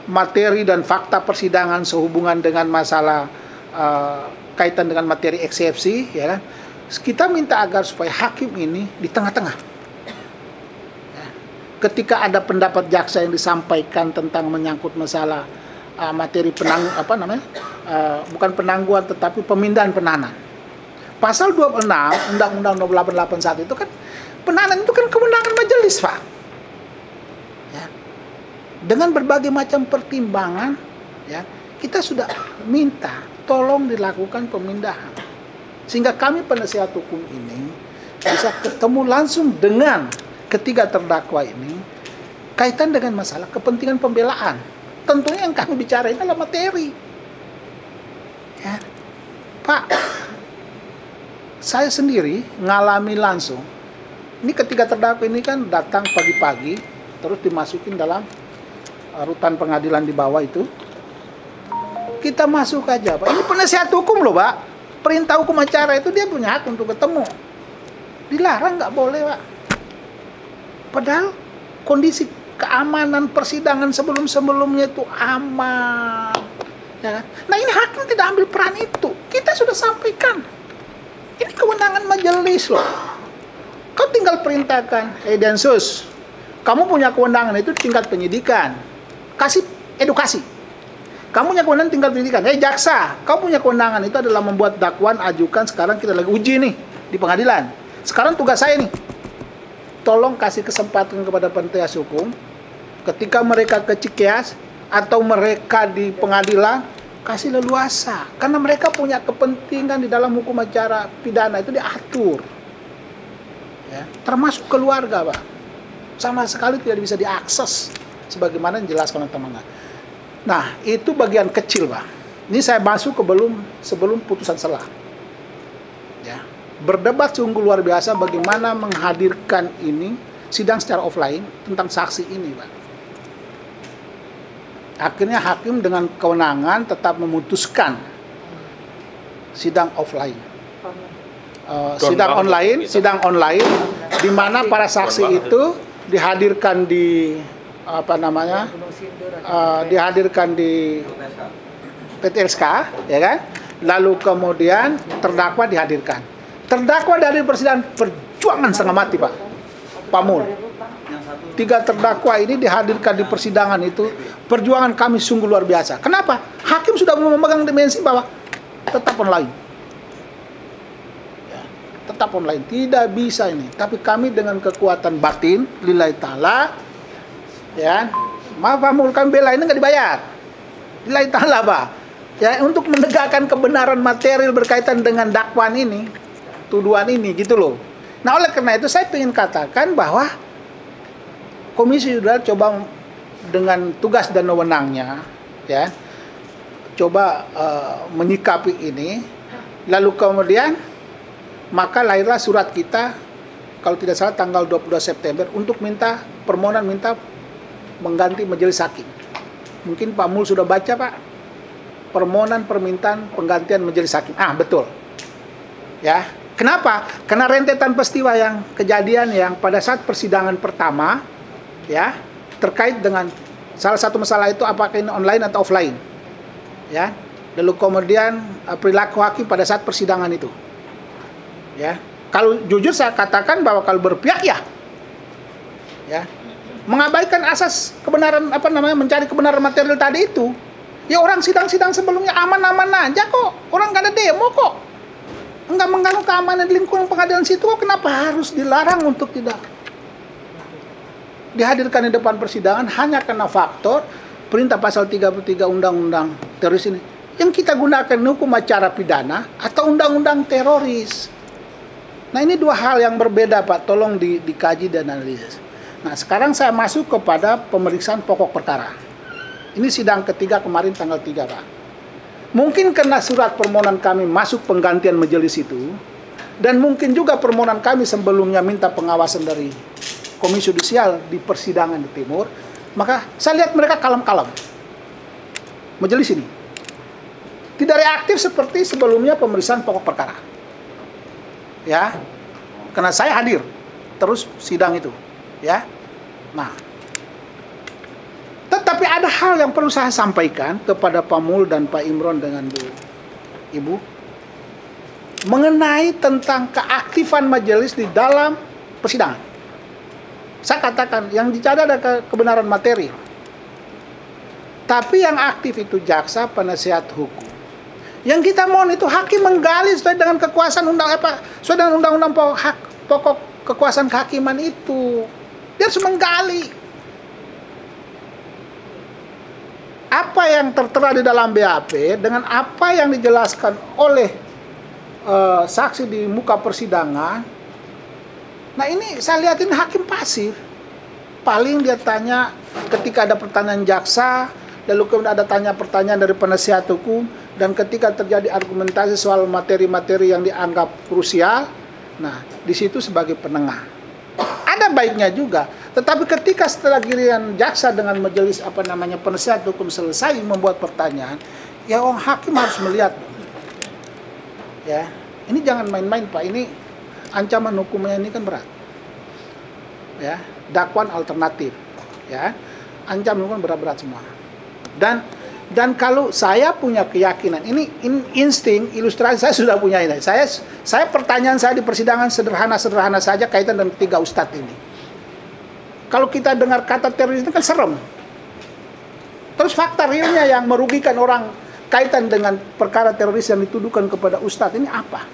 [SPEAKER 4] materi dan fakta persidangan sehubungan dengan masalah kaitan dengan materi eksepsi, ya kan? Kita minta agar supaya hakim ini di tengah-tengah. Ya. Ketika ada pendapat jaksa yang disampaikan tentang menyangkut masalah materi bukan penangguhan tetapi pemindahan penahanan. Pasal 26 Undang-Undang 881 itu kan penahanan itu kan kewenangan majelis, Pak. Ya. Dengan berbagai macam pertimbangan, ya, kita sudah minta tolong dilakukan pemindahan. Sehingga kami penasihat hukum ini bisa ketemu langsung dengan ketiga terdakwa ini kaitan dengan masalah kepentingan pembelaan. Tentunya yang kami bicara ini adalah materi. Ya. Pak, saya sendiri ngalami langsung. Ini ketiga terdakwa ini kan datang pagi-pagi, terus dimasukin dalam rutan pengadilan di bawah itu. Kita masuk aja, Pak. Ini penasihat hukum loh, Pak. Perintah hukum acara itu dia punya hak untuk ketemu. Dilarang nggak boleh, Pak. Padahal kondisi keamanan persidangan sebelum-sebelumnya itu aman. Ya. Nah, ini hakim tidak ambil peran itu. Kita sudah sampaikan. Ini kewenangan majelis loh. Kau tinggal perintahkan, Densus, kamu punya kewenangan itu tingkat penyidikan. Kasih edukasi. Kamu punya kewenangan tingkat penyidikan. Jaksa, kau punya kewenangan itu adalah membuat dakwaan, ajukan. Sekarang kita lagi uji nih di pengadilan. Sekarang tugas saya nih. Tolong kasih kesempatan kepada penasihat hukum. Ketika mereka ke Cikeas atau mereka di pengadilan, kasih leluasa. Karena mereka punya kepentingan di dalam hukum acara pidana itu diatur. Ya, termasuk keluarga, Pak. Sama sekali tidak bisa diakses sebagaimana dijelaskan oleh teman-teman. Nah, itu bagian kecil, Pak. Ini saya masuk sebelum putusan selah. Ya. Berdebat sungguh luar biasa bagaimana menghadirkan ini sidang secara offline tentang saksi ini, Pak. Akhirnya hakim dengan kewenangan tetap memutuskan sidang offline. Sidang online di mana para saksi itu dihadirkan di dihadirkan di PTSK, ya kan? Lalu kemudian terdakwa dihadirkan. Terdakwa dari persidangan perjuangan setengah mati, Pak. Pamul. 3 terdakwa ini dihadirkan di persidangan itu, perjuangan kami sungguh luar biasa. Kenapa? Hakim sudah memegang dimensi bahwa tetap online. Ya, tetap online, tidak bisa ini. Tapi kami dengan kekuatan batin, lillahi ta'ala, ya, maaf Pamul, kami bela ini nggak dibayar. Lillahi ta'ala, Pak. Ya, untuk menegakkan kebenaran material berkaitan dengan dakwaan ini, tuduhan ini, gitu loh. Nah, oleh karena itu saya ingin katakan bahwa Komisi Yudisial coba dengan tugas dan wewenangnya, ya, coba menyikapi ini, lalu kemudian maka lahirlah surat kita, kalau tidak salah tanggal 22 September, untuk minta mengganti majelis hakim. Mungkin Pak Mul sudah baca, Pak, permintaan penggantian majelis hakim. Betul. Ya, kenapa? Karena rentetan peristiwa yang kejadian yang pada saat persidangan pertama, ya, terkait dengan salah satu masalah itu apakah ini online atau offline, ya. Lalu kemudian perilaku hakim pada saat persidangan itu, ya. Kalau jujur saya katakan bahwa kalau berpihak ya, mengabaikan asas kebenaran mencari kebenaran material tadi itu, ya orang sidang-sidang sebelumnya aman-aman aja kok, orang nggak ada demo kok, nggak mengganggu keamanan di lingkungan pengadilan situ kok, kenapa harus dilarang untuk tidak dihadirkan di depan persidangan hanya karena faktor perintah pasal 33 Undang-Undang Teroris ini. Yang kita gunakan hukum acara pidana atau undang-undang teroris. Nah, ini 2 hal yang berbeda, Pak. Tolong dikaji dan analisis. Nah, sekarang saya masuk kepada pemeriksaan pokok perkara. Ini sidang ketiga kemarin tanggal 3, Pak. Mungkin karena surat permohonan kami masuk penggantian majelis itu, dan mungkin juga permohonan kami sebelumnya minta pengawasan dari Komisi Yudisial di persidangan di Timur, maka saya lihat mereka kalem-kalem. Majelis ini tidak reaktif seperti sebelumnya pemeriksaan pokok perkara. Ya, karena saya hadir terus sidang itu, ya. Nah, tetapi ada hal yang perlu saya sampaikan kepada Pak Mul dan Pak Imron dengan Ibu mengenai tentang keaktifan majelis di dalam persidangan. Saya katakan, yang dicari ada kebenaran materi. Tapi yang aktif itu jaksa, penasihat hukum. Yang kita mohon itu hakim menggali sesuai dengan kekuasaan sesuai dengan undang-undang pokok kekuasaan kehakiman itu. Dia harus menggali. Apa yang tertera di dalam BAP dengan apa yang dijelaskan oleh saksi di muka persidangan. Nah, ini saya lihatin hakim pasif. Paling dia tanya ketika ada pertanyaan jaksa, lalu kemudian ada pertanyaan dari penasihat hukum, dan ketika terjadi argumentasi soal materi-materi yang dianggap krusial, nah, di situ sebagai penengah. Ada baiknya juga, tetapi ketika setelah giliran jaksa dengan majelis penasihat hukum selesai membuat pertanyaan, ya orang hakim harus melihat. Ya, ini jangan main-main, Pak. Ini ancaman hukumnya ini kan berat, ya, dakwaan alternatif, ya, ancaman hukum berat-berat semua. Dan kalau saya punya keyakinan, ini insting, ilustrasi saya sudah punya ini. Saya pertanyaan saya di persidangan sederhana saja kaitan dengan 3 ustadz ini. Kalau kita dengar kata teroris itu kan serem. Terus fakta realnya yang merugikan orang kaitan dengan perkara teroris yang dituduhkan kepada ustadz ini apa?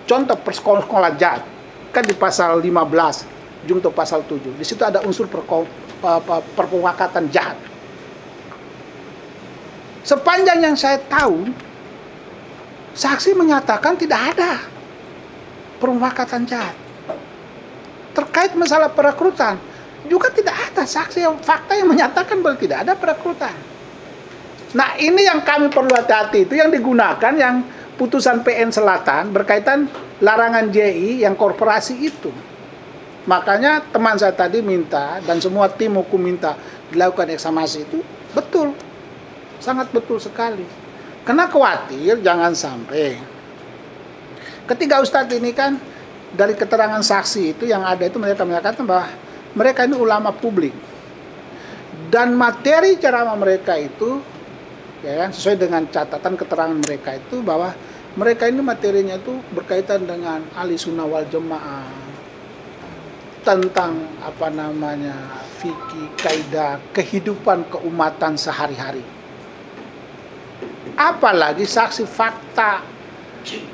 [SPEAKER 4] Contoh persekolah jahat, kan di pasal 15, junto pasal 7. Di situ ada unsur perpewakatan jahat. Sepanjang yang saya tahu, saksi menyatakan tidak ada perpewakatan jahat. Terkait masalah perekrutan, juga tidak ada saksi fakta yang menyatakan bahwa tidak ada perekrutan. Nah, ini yang kami perlu hati-hati, itu yang digunakan yang putusan PN Selatan berkaitan larangan JI yang korporasi itu. Makanya teman saya tadi minta dan semua tim hukum minta dilakukan ekshumasi itu betul. Sangat betul sekali. Karena khawatir jangan sampai ketiga ustadz ini kan dari keterangan saksi itu yang ada itu mereka menyatakan bahwa mereka ini ulama publik. Dan materi ceramah mereka itu ya kan, sesuai dengan catatan keterangan mereka itu bahwa mereka ini materinya itu berkaitan dengan ahli sunnah wal jamaah, tentang apa namanya fikih, kaidah, kehidupan keumatan sehari-hari. Apalagi saksi fakta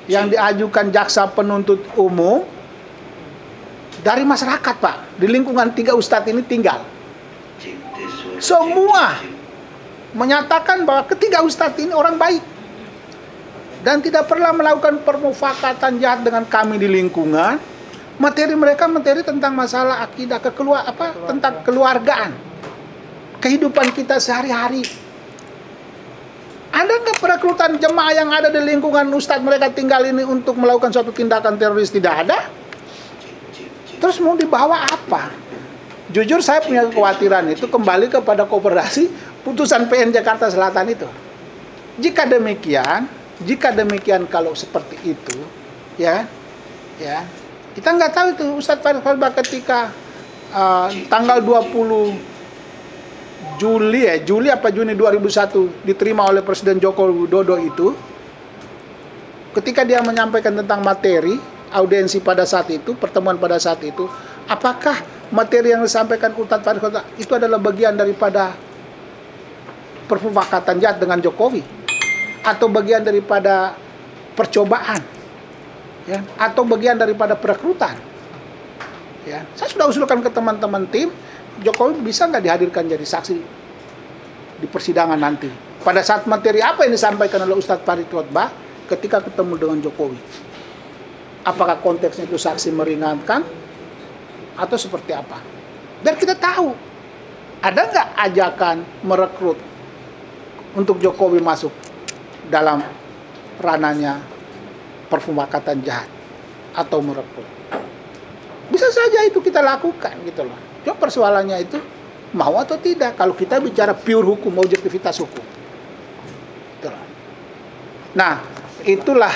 [SPEAKER 4] yang diajukan jaksa penuntut umum dari masyarakat, Pak. Di lingkungan tiga ustadz ini tinggal. Semua menyatakan bahwa ketiga ustadz ini orang baik dan tidak pernah melakukan permufakatan jahat dengan kami di lingkungan. Materi mereka materi tentang masalah akidah, tentang keluargaan, kehidupan kita sehari-hari. Ada nggak perekrutan jemaah yang ada di lingkungan ustadz mereka tinggal ini untuk melakukan suatu tindakan teroris? Tidak ada. Terus mau dibawa apa? Jujur saya punya kekhawatiran itu kembali kepada koperasi putusan PN Jakarta Selatan itu. Jika demikian kalau seperti itu, ya, kita nggak tahu itu Ustadz Farid Khalbah ketika tanggal 20 Juli apa Juni 2001 diterima oleh Presiden Joko Widodo itu, ketika dia menyampaikan tentang materi audiensi pada saat itu, pertemuan pada saat itu, apakah materi yang disampaikan Ustadz Farid Khalbah itu adalah bagian daripada permufakatan jahat dengan Jokowi, atau bagian daripada percobaan, ya, atau bagian daripada perekrutan? Ya, saya sudah usulkan ke teman-teman tim, Jokowi bisa nggak dihadirkan jadi saksi di persidangan nanti pada saat materi apa yang disampaikan oleh Ustadz Farid Khalbah ketika ketemu dengan Jokowi? Apakah konteksnya itu saksi meringankan atau seperti apa? Biar kita tahu ada nggak ajakan merekrut untuk Jokowi masuk dalam ranahnya permufakatan jahat atau merekrut. Bisa saja itu kita lakukan gitu loh. Cuma persoalannya itu mau atau tidak kalau kita bicara pure hukum, objektivitas hukum. Gitu loh. Nah, itulah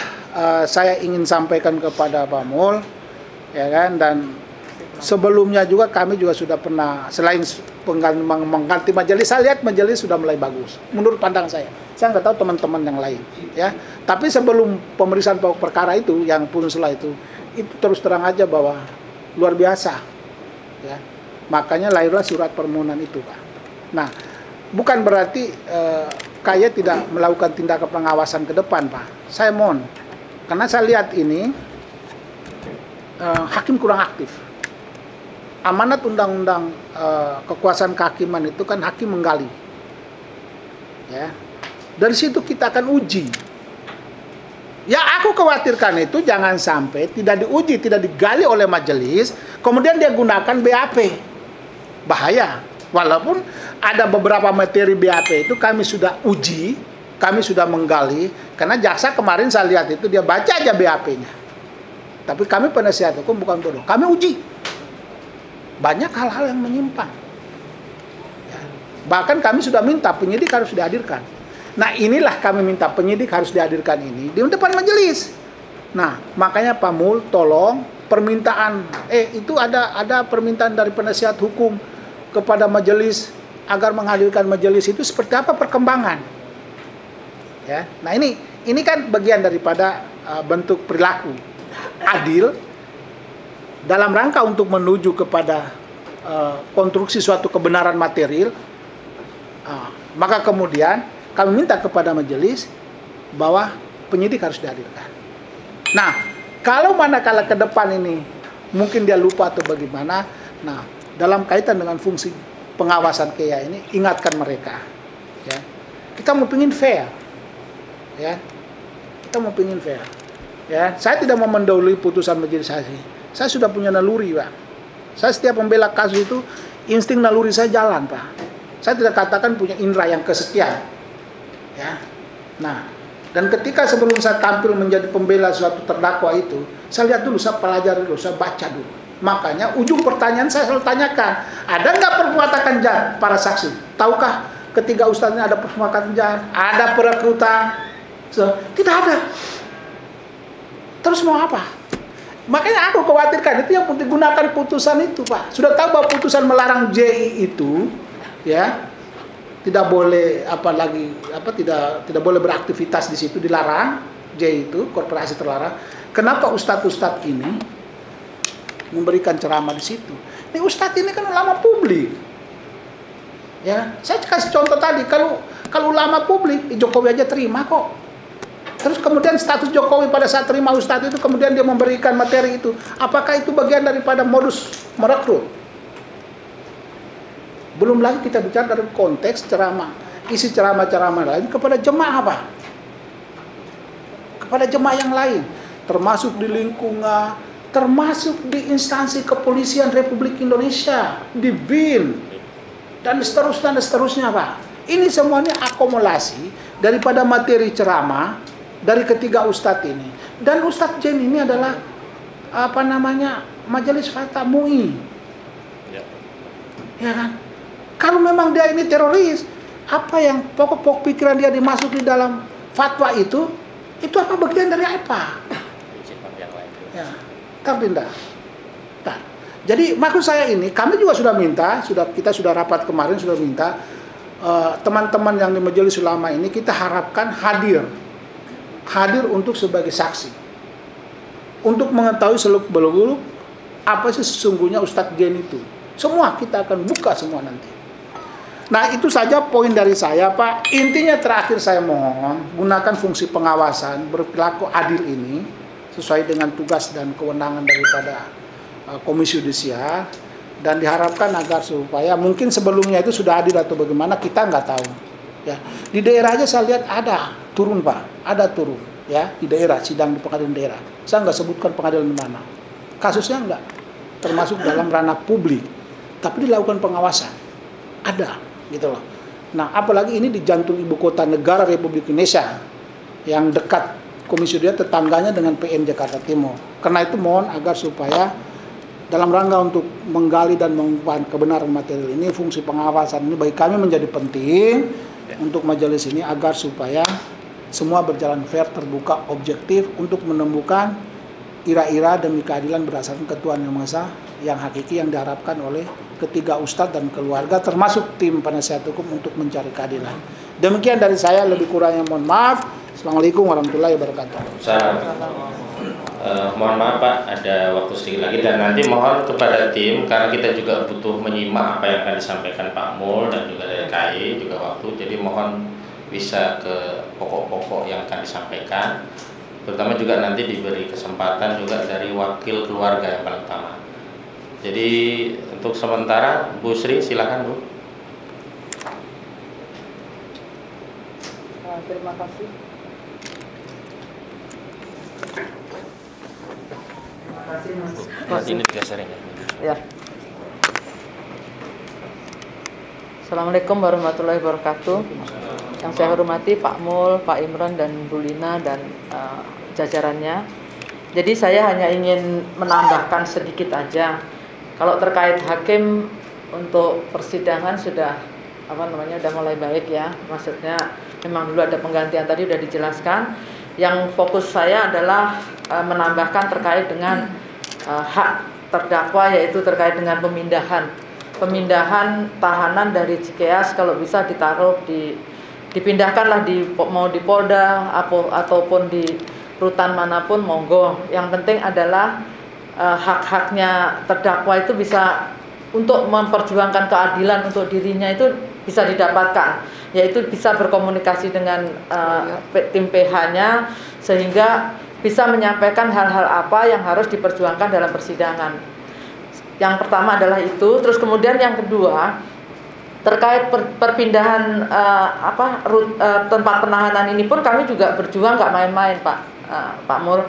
[SPEAKER 4] saya ingin sampaikan kepada Pak Mul, ya kan, dan sebelumnya juga kami juga sudah pernah selain mengganti majelis, saya lihat majelis sudah mulai bagus menurut pandangan saya. Saya nggak tahu teman-teman yang lain, ya. Tapi sebelum pemeriksaan pokok perkara itu, yang Punsela itu terus terang aja bahwa luar biasa, ya. Makanya lahirlah surat permohonan itu, Pak. Nah, bukan berarti KAY tidak melakukan tindakan pengawasan ke depan, Pak. Saya mohon, karena saya lihat ini hakim kurang aktif. Amanat undang-undang kekuasaan kehakiman itu kan hakim menggali, ya. Dari situ kita akan uji. Ya, aku khawatirkan itu jangan sampai tidak diuji, tidak digali oleh majelis, kemudian dia gunakan BAP. Bahaya. Walaupun ada beberapa materi BAP itu kami sudah uji, kami sudah menggali, karena jaksa kemarin saya lihat itu dia baca aja BAP-nya. Tapi kami penasihat hukum bukan bodoh, kami uji. Banyak hal-hal yang menyimpang. Ya. Bahkan kami sudah minta penyidik harus dihadirkan. Nah, inilah kami minta penyidik harus dihadirkan ini di depan majelis. Nah, makanya Pak Mul tolong permintaan itu ada permintaan dari penasihat hukum kepada majelis agar menghadirkan majelis itu seperti apa perkembangan. Ya. Nah, ini kan bagian daripada bentuk perilaku adil dalam rangka untuk menuju kepada konstruksi suatu kebenaran material. Maka kemudian kami minta kepada majelis bahwa penyidik harus dihadirkan. Nah, kalau manakala ke depan ini mungkin dia lupa atau bagaimana, nah, dalam kaitan dengan fungsi pengawasan KEA ini, ingatkan mereka. Ya. Kita mau pingin fair. Ya. Kita mau pingin fair. Ya. Saya tidak mau mendahului putusan majelis hakim. Saya sudah punya naluri, Pak. Saya setiap membela kasus itu, insting naluri saya jalan, Pak. Saya tidak katakan punya indera yang kesekian. Ya. Nah, dan ketika sebelum saya tampil menjadi pembela suatu terdakwa itu, saya lihat dulu, saya pelajari dulu, saya baca dulu. Makanya ujung pertanyaan saya selalu tanyakan, ada nggak perbuatan jahat para saksi? Tahukah ketiga ustadz ini ada perbuatan jahat, ada perekrutan? Tidak ada. Terus mau apa? Makanya aku khawatirkan itu yang digunakan putusan itu, Pak. Sudah tahu bahwa putusan melarang JI itu, ya, tidak boleh tidak boleh beraktivitas di situ, dilarang. JI itu korporasi terlarang. Kenapa ustadz ini memberikan ceramah di situ? Ini ustadz ini kan ulama publik. Ya, saya kasih contoh tadi, kalau ulama publik, Jokowi aja terima kok. Terus kemudian status Jokowi pada saat terima ustadz itu, kemudian dia memberikan materi itu. Apakah itu bagian daripada modus merekrut? Belum lagi kita bicara dari konteks ceramah, isi ceramah-ceramah lain kepada jemaah apa? Kepada jemaah yang lain, termasuk di lingkungan, termasuk di instansi kepolisian Republik Indonesia, di BIN, dan seterusnya, Pak. Ini semuanya akumulasi daripada materi ceramah dari ketiga ustadz ini. Dan Ustadz Jen ini adalah Majelis Fatwa MUI. Ya kan? Kalau memang dia ini teroris, apa yang pokok pikiran dia dimasuk di dalam fatwa itu apa bagian dari apa? Ya, tertindak. Nah, jadi maksud saya ini, kami juga sudah minta, kita sudah rapat kemarin sudah minta teman-teman yang di Majelis Ulama ini kita harapkan hadir untuk sebagai saksi, untuk mengetahui seluk-beluk apa sih sesungguhnya Ustadz Gen itu. Semua kita akan buka semua nanti. Nah, itu saja poin dari saya, Pak. Intinya terakhir saya mohon gunakan fungsi pengawasan, berperilaku adil ini sesuai dengan tugas dan kewenangan daripada Komisi Yudisial, dan diharapkan agar supaya mungkin sebelumnya itu sudah adil atau bagaimana kita nggak tahu. Ya, di daerah aja saya lihat ada turun, Pak, ada turun, ya, di daerah sidang di pengadilan daerah. Saya nggak sebutkan pengadilan di mana. Kasusnya nggak termasuk dalam ranah publik, tapi dilakukan pengawasan, ada, gitu loh. Nah, apalagi ini di jantung ibu kota negara Republik Indonesia, yang dekat Komisi Yudisial, tetangganya dengan PN Jakarta Timur. Karena itu mohon agar supaya dalam rangka untuk menggali dan mengungkapkan kebenaran material ini, fungsi pengawasan ini bagi kami menjadi penting untuk majelis ini agar supaya semua berjalan fair, terbuka, objektif untuk menemukan ira-ira demi keadilan berdasarkan ketuhanan yang maha esa yang hakiki yang diharapkan oleh ketiga ustadz dan keluarga termasuk tim penasihat hukum untuk mencari keadilan. Demikian dari saya, lebih kurangnya mohon maaf. Assalamualaikum warahmatullahi wabarakatuh.
[SPEAKER 3] Mohon maaf Pak, ada waktu sedikit lagi dan nanti mohon kepada tim, karena kita juga butuh menyimak apa yang akan disampaikan Pak Mul dan juga dari KI juga waktu, jadi mohon bisa ke pokok-pokok yang akan disampaikan, terutama juga nanti diberi kesempatan juga dari wakil keluarga yang paling utama. Jadi untuk sementara Bu Sri silakan Bu.
[SPEAKER 5] Terima kasih.
[SPEAKER 3] Mas ini digeserin
[SPEAKER 5] ya. Assalamualaikum warahmatullahi wabarakatuh. Yang saya hormati Pak Mul, Pak Imran dan Bu Lina dan jajarannya. Jadi saya hanya ingin menambahkan sedikit aja. Kalau terkait hakim untuk persidangan sudah udah mulai baik ya. Maksudnya memang dulu ada penggantian, tadi sudah dijelaskan. Yang fokus saya adalah menambahkan terkait dengan hak terdakwa, yaitu terkait dengan pemindahan tahanan dari Cikeas, kalau bisa dipindahkanlah mau di Polda ataupun di rutan manapun monggo. Yang penting adalah hak-haknya terdakwa itu bisa untuk memperjuangkan keadilan untuk dirinya itu bisa didapatkan, yaitu bisa berkomunikasi dengan tim PH-nya sehingga bisa menyampaikan hal-hal apa yang harus diperjuangkan dalam persidangan. Yang pertama adalah itu. Terus kemudian yang kedua terkait perpindahan tempat penahanan ini pun kami juga berjuang nggak main-main Pak Mur,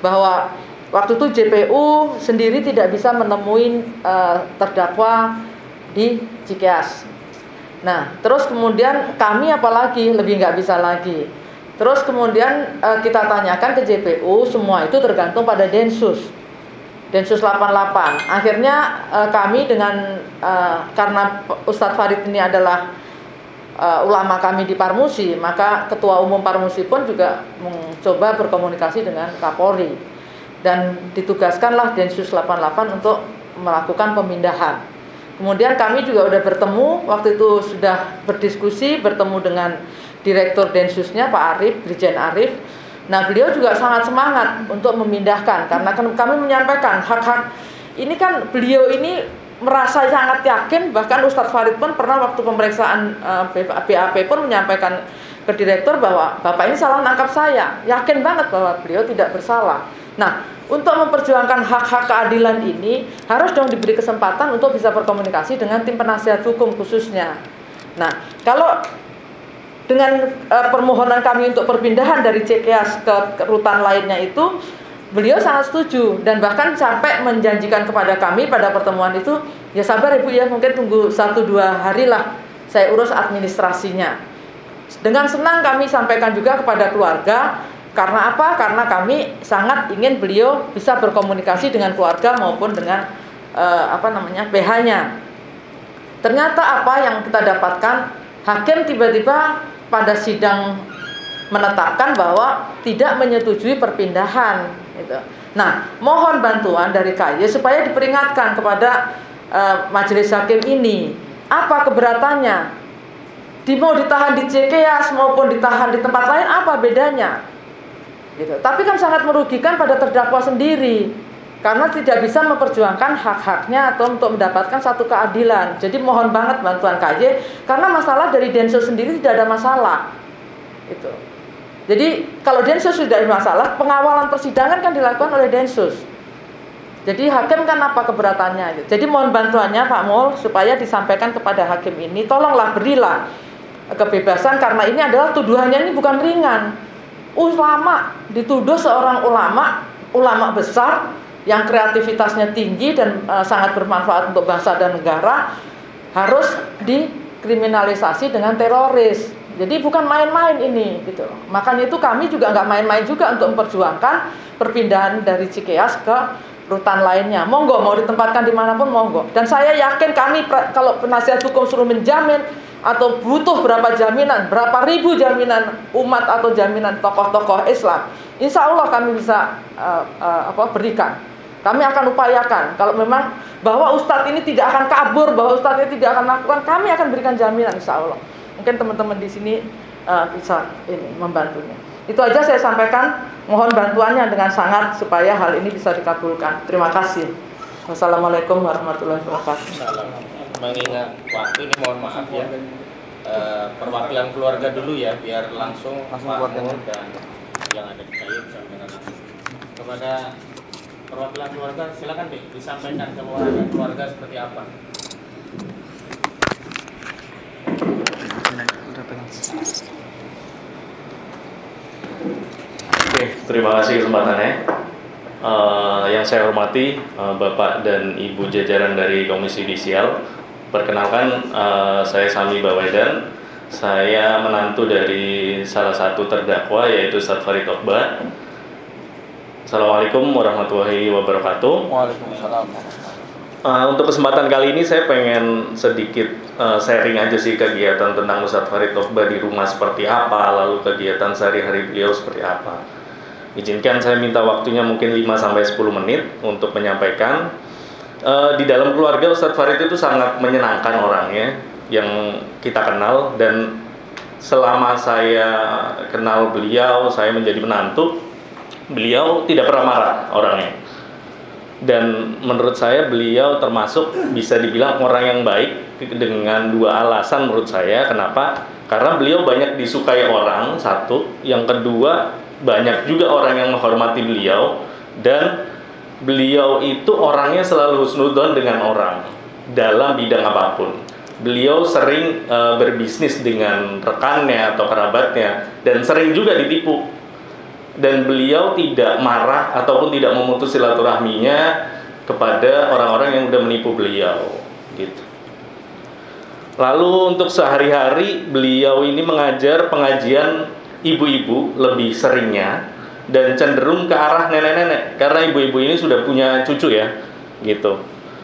[SPEAKER 5] bahwa waktu itu JPU sendiri tidak bisa menemui terdakwa di Cikeas. Nah, terus kemudian kami apalagi lebih nggak bisa lagi. Terus kemudian kita tanyakan ke JPU, semua itu tergantung pada Densus 88. Akhirnya kami dengan karena Ustadz Farid ini adalah ulama kami di Parmusi, maka Ketua Umum Parmusi pun juga mencoba berkomunikasi dengan Kapolri dan ditugaskanlah Densus 88 untuk melakukan pemindahan. Kemudian kami juga sudah bertemu, waktu itu sudah berdiskusi, bertemu dengan Direktur Densusnya Pak Arif, Brigjen Arif. Nah, beliau juga sangat semangat untuk memindahkan karena kami menyampaikan hak-hak ini kan beliau ini merasa sangat yakin, bahkan Ustadz Farid pun pernah waktu pemeriksaan BAP pun menyampaikan ke direktur bahwa Bapak ini salah nangkap saya, yakin banget bahwa beliau tidak bersalah. Nah, untuk memperjuangkan hak-hak keadilan ini harus dong diberi kesempatan untuk bisa berkomunikasi dengan tim penasihat hukum khususnya. Nah, kalau dengan permohonan kami untuk perpindahan dari Cikeas ke rutan lainnya itu, beliau sangat setuju dan bahkan sampai menjanjikan kepada kami pada pertemuan itu, ya sabar Ibu ya, mungkin tunggu 1-2 hari lah saya urus administrasinya. Dengan senang kami sampaikan juga kepada keluarga. Karena apa? Karena kami sangat ingin beliau bisa berkomunikasi dengan keluarga maupun dengan PH-nya. Ternyata apa yang kita dapatkan, hakim tiba-tiba pada sidang menetapkan bahwa tidak menyetujui perpindahan. Gitu. Nah, mohon bantuan dari KY supaya diperingatkan kepada majelis hakim ini. Apa keberatannya? Mau ditahan di Cikeas maupun ditahan di tempat lain, apa bedanya? Gitu. Tapi kan sangat merugikan pada terdakwa sendiri karena tidak bisa memperjuangkan hak-haknya atau untuk mendapatkan satu keadilan. Jadi mohon banget bantuan KY karena masalah dari Densus sendiri tidak ada masalah. Itu. Jadi kalau Densus sudah ada masalah, pengawalan persidangan kan dilakukan oleh Densus. Jadi hakim kan apa keberatannya? Gitu. Jadi mohon bantuannya Pak Mul supaya disampaikan kepada hakim ini, tolonglah berilah kebebasan karena ini adalah tuduhannya ini bukan ringan. Ulama dituduh seorang ulama besar yang kreativitasnya tinggi dan sangat bermanfaat untuk bangsa dan negara harus dikriminalisasi dengan teroris. Jadi bukan main-main ini gitu. Makanya itu kami juga nggak main-main juga untuk memperjuangkan perpindahan dari Cikeas ke rutan lainnya. Monggo mau ditempatkan dimanapun monggo. Dan saya yakin kami kalau penasihat hukum suruh menjamin atau butuh berapa jaminan, berapa ribu jaminan umat atau jaminan tokoh-tokoh Islam, insya Allah kami bisa berikan. Kami akan upayakan kalau memang bahwa Ustadz ini tidak akan kabur, bahwa Ustadz ini tidak akan melakukan, kami akan berikan jaminan insya Allah. Mungkin teman-teman di sini bisa membantunya. Itu aja saya sampaikan, mohon bantuannya dengan sangat supaya hal ini bisa dikabulkan. Terima kasih. Wassalamualaikum warahmatullahi wabarakatuh.
[SPEAKER 3] Mengingat waktu ini mohon maaf ya, perwakilan keluarga dulu ya biar langsung Pak Mul dan yang ada di KY bisa mendengar. Kepada perwakilan keluarga silakan disampaikan keluarga seperti apa.
[SPEAKER 2] Oke, terima kasih kesempatannya. Yang saya hormati Bapak dan Ibu jajaran dari Komisi Yudisial. Perkenalkan, saya Sami Bawedan. Saya menantu dari salah satu terdakwa yaitu Ustadz Farid Okbar. Assalamualaikum warahmatullahi wabarakatuh.
[SPEAKER 4] Waalaikumsalam.
[SPEAKER 2] Untuk kesempatan kali ini saya pengen sedikit sharing aja sih kegiatan tentang Ustadz Farid Okbar di rumah seperti apa, lalu kegiatan sehari-hari beliau seperti apa. Izinkan saya minta waktunya mungkin 5-10 menit untuk menyampaikan. Di dalam keluarga Ustadz Farid itu sangat menyenangkan orangnya yang kita kenal, dan selama saya kenal beliau, saya menjadi menantu, beliau tidak pernah marah orangnya. Dan menurut saya beliau termasuk bisa dibilang orang yang baik dengan 2 alasan menurut saya. Kenapa? Karena beliau banyak disukai orang, satu. Yang kedua, banyak juga orang yang menghormati beliau, dan beliau itu orangnya selalu husnudzon dengan orang dalam bidang apapun. Beliau sering berbisnis dengan rekannya atau kerabatnya dan sering juga ditipu. Dan beliau tidak marah ataupun tidak memutus silaturahminya kepada orang-orang yang sudah menipu beliau, gitu. Lalu untuk sehari-hari beliau ini mengajar pengajian ibu-ibu lebih seringnya dan cenderung ke arah nenek-nenek karena ibu-ibu ini sudah punya cucu ya gitu.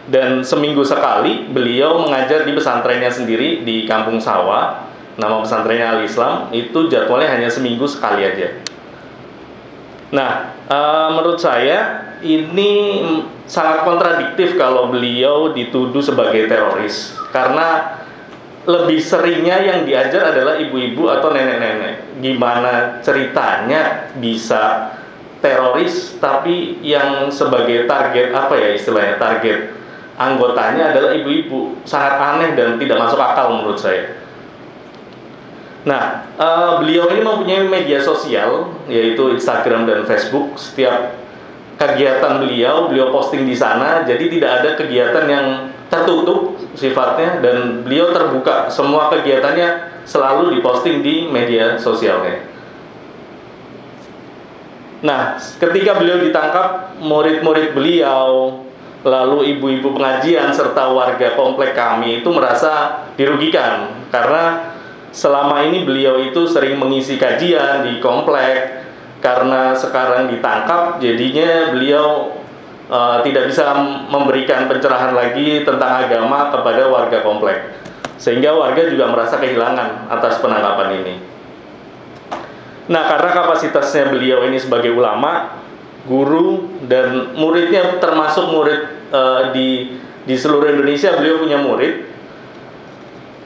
[SPEAKER 2] Dan seminggu sekali beliau mengajar di pesantrennya sendiri di Kampung Sawah. Nama pesantrennya Al-Islam, itu jadwalnya hanya seminggu sekali aja. Nah, menurut saya ini sangat kontradiktif kalau beliau dituduh sebagai teroris karena lebih seringnya yang diajar adalah ibu-ibu atau nenek-nenek. Gimana ceritanya bisa teroris tapi yang sebagai target apa ya istilahnya, target anggotanya adalah ibu-ibu? Sangat aneh dan tidak masuk akal menurut saya. Nah, beliau ini mempunyai media sosial yaitu Instagram dan Facebook. Setiap kegiatan beliau posting di sana. Jadi tidak ada kegiatan yang tertutup sifatnya dan beliau terbuka. Semua kegiatannya selalu diposting di media sosialnya. Nah, ketika beliau ditangkap, murid-murid beliau, lalu ibu-ibu pengajian serta warga komplek kami itu merasa dirugikan karena selama ini beliau itu sering mengisi kajian di komplek. Karena sekarang ditangkap, jadinya beliau tidak bisa memberikan pencerahan lagi tentang agama kepada warga komplek. Sehingga warga juga merasa kehilangan atas penangkapan ini. Nah, karena kapasitasnya beliau ini sebagai ulama, guru, dan muridnya termasuk murid di seluruh Indonesia, beliau punya murid.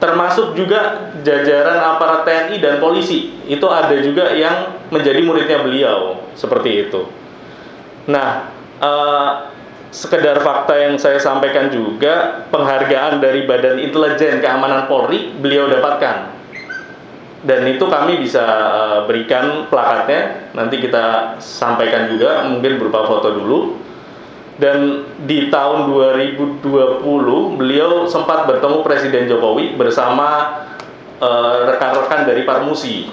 [SPEAKER 2] Termasuk juga jajaran aparat TNI dan polisi. Itu ada juga yang menjadi muridnya beliau. Seperti itu. Nah, sekedar fakta yang saya sampaikan juga, penghargaan dari Badan Intelijen Keamanan Polri beliau dapatkan. Dan itu kami bisa berikan plakatnya. Nanti kita sampaikan juga, mungkin berupa foto dulu. Dan di tahun 2020 beliau sempat bertemu Presiden Jokowi bersama rekan-rekan dari Parmusi.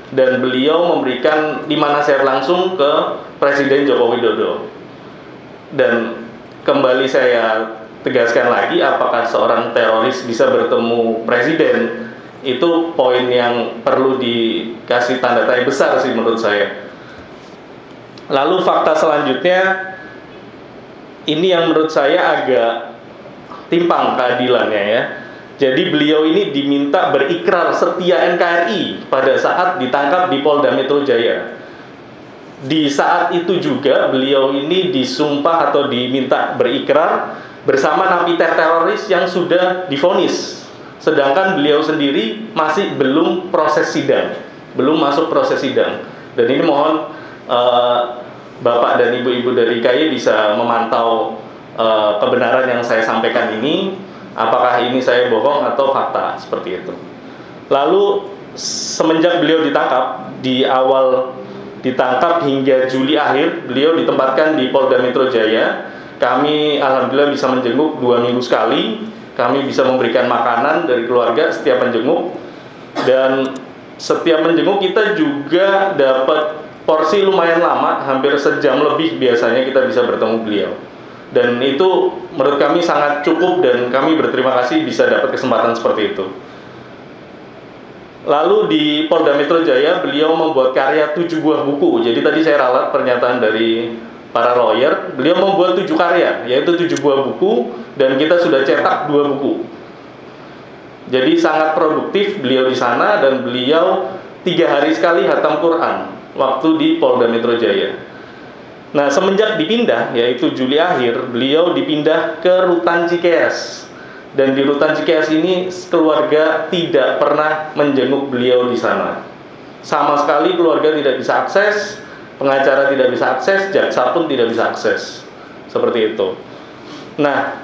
[SPEAKER 2] Dan beliau memberikan 5 nasihat langsung ke Presiden Joko Widodo. Dan kembali saya tegaskan lagi, apakah seorang teroris bisa bertemu presiden? Itu poin yang perlu dikasih tanda tanya besar sih menurut saya. Lalu fakta selanjutnya, ini yang menurut saya agak timpang keadilannya ya. Jadi beliau ini diminta berikrar setia NKRI pada saat ditangkap di Polda Metro Jaya. Di saat itu juga beliau ini disumpah atau diminta berikrar bersama napiter teroris yang sudah divonis. Sedangkan beliau sendiri masih belum proses sidang, belum masuk proses sidang. Dan ini mohon Bapak dan Ibu-Ibu dari KAY bisa memantau kebenaran yang saya sampaikan ini, apakah ini saya bohong atau fakta, seperti itu. Lalu semenjak beliau ditangkap, di awal ditangkap hingga Juli akhir, beliau ditempatkan di Polda Metro Jaya. Kami alhamdulillah bisa menjenguk 2 minggu sekali. Kami bisa memberikan makanan dari keluarga setiap menjenguk. Dan setiap menjenguk kita juga dapat porsi lumayan lama, hampir sejam lebih biasanya kita bisa bertemu beliau. Dan itu menurut kami sangat cukup dan kami berterima kasih bisa dapat kesempatan seperti itu. Lalu di Polda Metro Jaya beliau membuat karya 7 buah buku. Jadi tadi saya ralat pernyataan dari para lawyer, beliau membuat 7 karya, yaitu 7 buah buku, dan kita sudah cetak 2 buku. Jadi sangat produktif beliau di sana, dan beliau 3 hari sekali hatam Quran waktu di Polda Metro Jaya. Nah, semenjak dipindah, yaitu Juli akhir, beliau dipindah ke Rutan Cikeas. Dan di Rutan Cikeas ini keluarga tidak pernah menjenguk beliau di sana. Sama sekali keluarga tidak bisa akses, pengacara tidak bisa akses, jaksa pun tidak bisa akses. Seperti itu. Nah,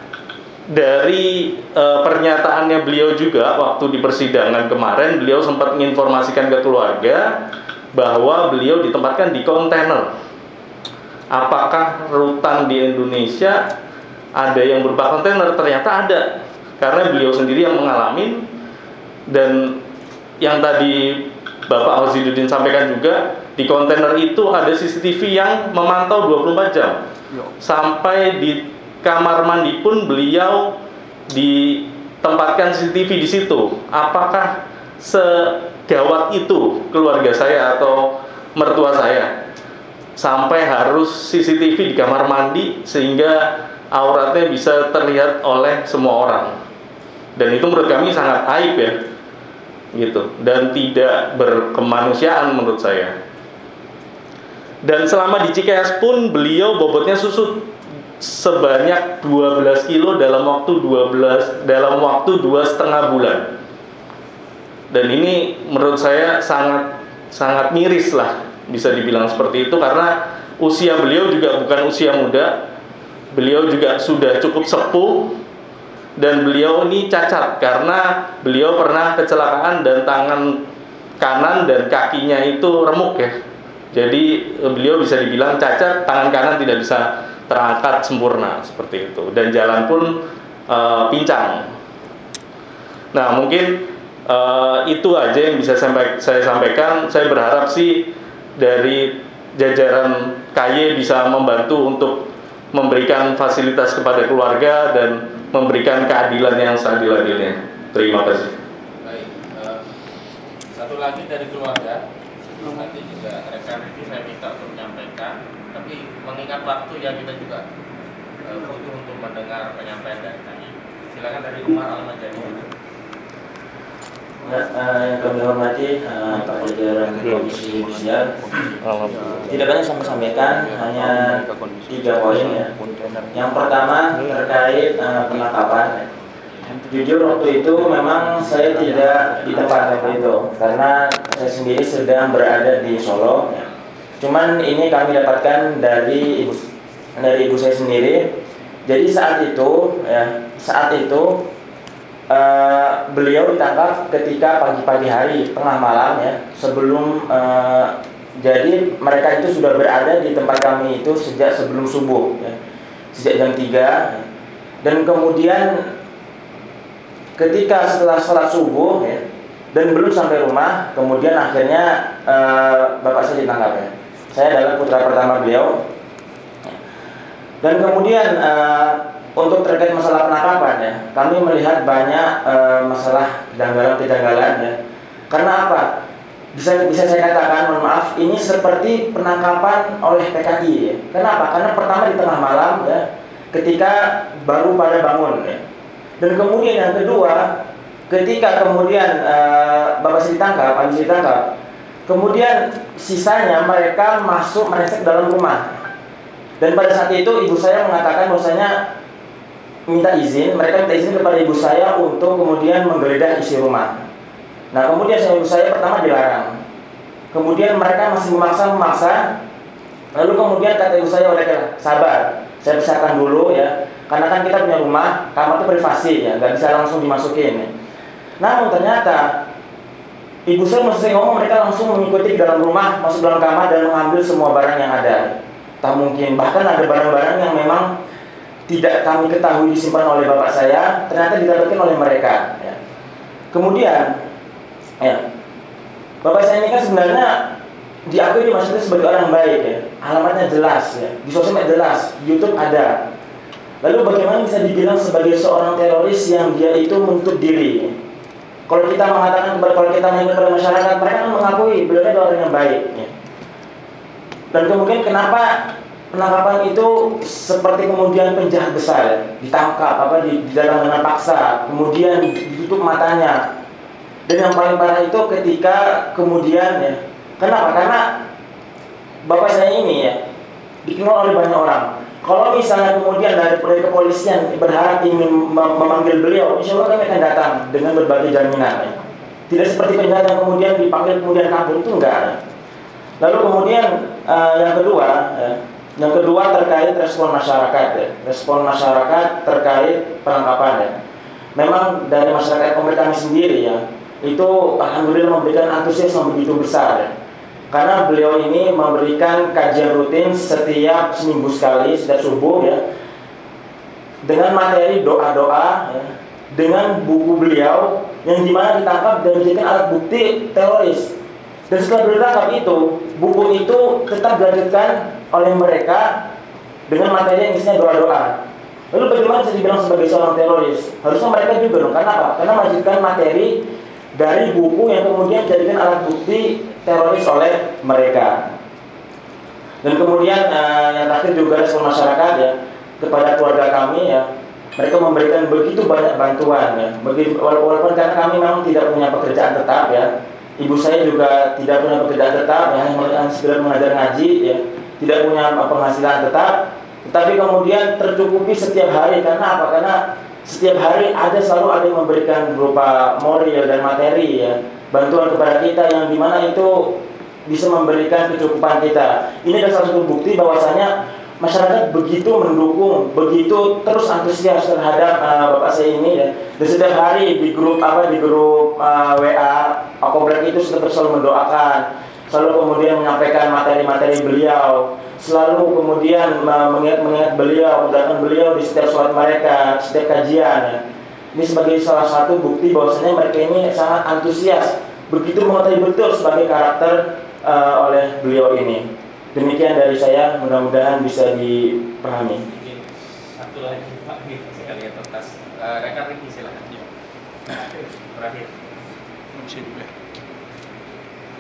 [SPEAKER 2] dari pernyataannya beliau juga waktu di persidangan kemarin, beliau sempat menginformasikan ke keluarga bahwa beliau ditempatkan di kontainer. Apakah rutan di Indonesia ada yang berupa kontainer? Ternyata ada, karena beliau sendiri yang mengalami. Dan yang tadi Bapak Auziduddin sampaikan juga, di kontainer itu ada CCTV yang memantau 24 jam. Sampai di kamar mandi pun beliau ditempatkan CCTV di situ, apakah segawat itu keluarga saya atau mertua saya sampai harus CCTV di kamar mandi sehingga auratnya bisa terlihat oleh semua orang? Dan itu menurut kami sangat aib ya, gitu, dan tidak berkemanusiaan menurut saya. Dan selama di Cikeas pun beliau bobotnya susut sebanyak 12 kilo dalam waktu 2,5 bulan. Dan ini menurut saya sangat miris lah, bisa dibilang seperti itu, karena usia beliau juga bukan usia muda. Beliau juga sudah cukup sepuh, dan beliau ini cacat karena beliau pernah kecelakaan dan tangan kanan dan kakinya itu remuk ya. Jadi beliau bisa dibilang cacat, tangan kanan tidak bisa terangkat sempurna seperti itu, dan jalan pun pincang. Nah, mungkin itu aja yang bisa saya sampaikan. Saya berharap sih dari jajaran KY bisa membantu untuk memberikan fasilitas kepada keluarga dan memberikan keadilan yang seadil-adilnya. Terima kasih.
[SPEAKER 3] Baik, satu lagi dari keluarga, sebelum nanti juga rekan itu saya minta untuk menyampaikan, tapi mengingat waktu ya kita juga butuh untuk mendengar penyampaian dari kami. Silakan dari Umar Al-Majani.
[SPEAKER 1] Yang kami hormati Pak jajaran Komisi Yudisial, tidak banyak saya sampaikan, hanya 3 poin ya. Yang pertama terkait penangkapan. Jujur waktu itu memang saya tidak di tempat waktu itu, karena saya sendiri sedang berada di Solo. Cuman ini kami dapatkan dari ibu saya sendiri. Jadi saat itu beliau ditangkap ketika pagi-pagi hari, tengah malam ya, sebelum jadi mereka itu sudah berada di tempat kami itu sejak sebelum subuh ya, sejak jam 3, dan kemudian ketika setelah sholat subuh ya, dan belum sampai rumah, kemudian akhirnya bapak saya ditangkap ya. Saya adalah putra pertama beliau, dan kemudian untuk terkait masalah penangkapan ya, kami melihat banyak masalah kejanggalan ya. Karena apa? Bisa saya katakan, mohon maaf, ini seperti penangkapan oleh PKI ya. Kenapa? Karena pertama di tengah malam ya, ketika baru pada bangun ya. Dan kemudian yang kedua, ketika kemudian bapak saya ditangkap, habis ditangkap, kemudian sisanya mereka masuk meresek dalam rumah. Dan pada saat itu ibu saya mengatakan bahwasanya mereka minta izin kepada ibu saya untuk kemudian menggeledah isi rumah. Nah, kemudian ibu saya pertama dilarang. Kemudian mereka masih memaksa. Lalu kemudian kata ibu saya, udah sabar, saya pisahkan dulu ya. Karena kan kita punya rumah, kamar itu privasi ya, nggak bisa langsung dimasukin ya. Namun ternyata ibu saya masih ngomong, mereka langsung mengikuti ke dalam rumah, masuk dalam kamar dan mengambil semua barang yang ada. Tak mungkin, bahkan ada barang-barang yang memang tidak kami ketahui disimpan oleh bapak saya, ternyata didapatkan oleh mereka ya. Kemudian ya, bapak saya ini kan sebenarnya diakui di masyarakat sebagai orang baik ya. Alamatnya jelas ya, di sosmed jelas, di YouTube ada. Lalu bagaimana bisa dibilang sebagai seorang teroris yang dia itu menutup diri? Kalau kita mengatakan, kalau kita mengingat kepada masyarakat, mereka kan mengakui beliau adalah orang yang baik ya. Dan kemudian kenapa penangkapan itu seperti kemudian penjahat besar, ditangkap di dalam dengan paksa, kemudian ditutup matanya. Dan yang paling parah itu ketika kemudian ya, kenapa? Karena bapak saya ini ya dikenal oleh banyak orang. Kalau misalnya kemudian dari kepolisian berharap ingin memanggil beliau, insya Allah kami akan datang dengan berbagai jaminan ya. Tidak seperti penjahat yang kemudian dipanggil kemudian kabur, itu enggak ya. Lalu kemudian yang kedua terkait respon masyarakat ya. Respon masyarakat terkait penangkapan ya. Memang dari masyarakat kami sendiri ya, itu alhamdulillah memberikan antusias yang begitu besar ya. Karena beliau ini memberikan kajian rutin setiap seminggu sekali, setiap subuh ya, dengan materi doa-doa ya, dengan buku beliau yang dimana ditangkap dan dijadikan alat bukti teroris. Dan setelah ditangkap itu, buku itu tetap dilanjutkan oleh mereka dengan materi yang isinya doa-doa. Lalu bagaimana bisa dibilang sebagai seorang teroris? Harusnya mereka juga dong. Karena apa? Karena mengajukan materi dari buku yang kemudian dijadikan alat bukti teroris oleh mereka. Dan kemudian yang terakhir juga respon masyarakat ya kepada keluarga kami ya. Mereka memberikan begitu banyak bantuan ya. Walaupun karena kami memang tidak punya pekerjaan tetap ya. Ibu saya juga tidak punya pekerjaan tetap ya, hanya sekedar mengajar ngaji ya. Tidak punya penghasilan tetap. Tetapi kemudian tercukupi setiap hari. Karena apa? Karena setiap hari selalu ada yang memberikan berupa moral dan materi ya, bantuan kepada kita yang dimana itu bisa memberikan kecukupan kita. Ini adalah salah satu bukti bahwasanya masyarakat begitu mendukung, begitu terus antusias terhadap bapak saya ini ya. Dan setiap hari di grup WA komplek itu selalu mendoakan, selalu kemudian menyampaikan materi-materi beliau, selalu kemudian mengingat beliau, mendoakan beliau di setiap sholat mereka, setiap kajian ya. Ini sebagai salah satu bukti bahwasanya mereka ini sangat antusias, begitu mengetahui betul sebagai karakter oleh beliau ini. Demikian dari saya, mudah-mudahan bisa dipahami.
[SPEAKER 3] Satu lagi Pak, sekali atas rekan Riki silakan. Terakhir.
[SPEAKER 4] Bisa juga.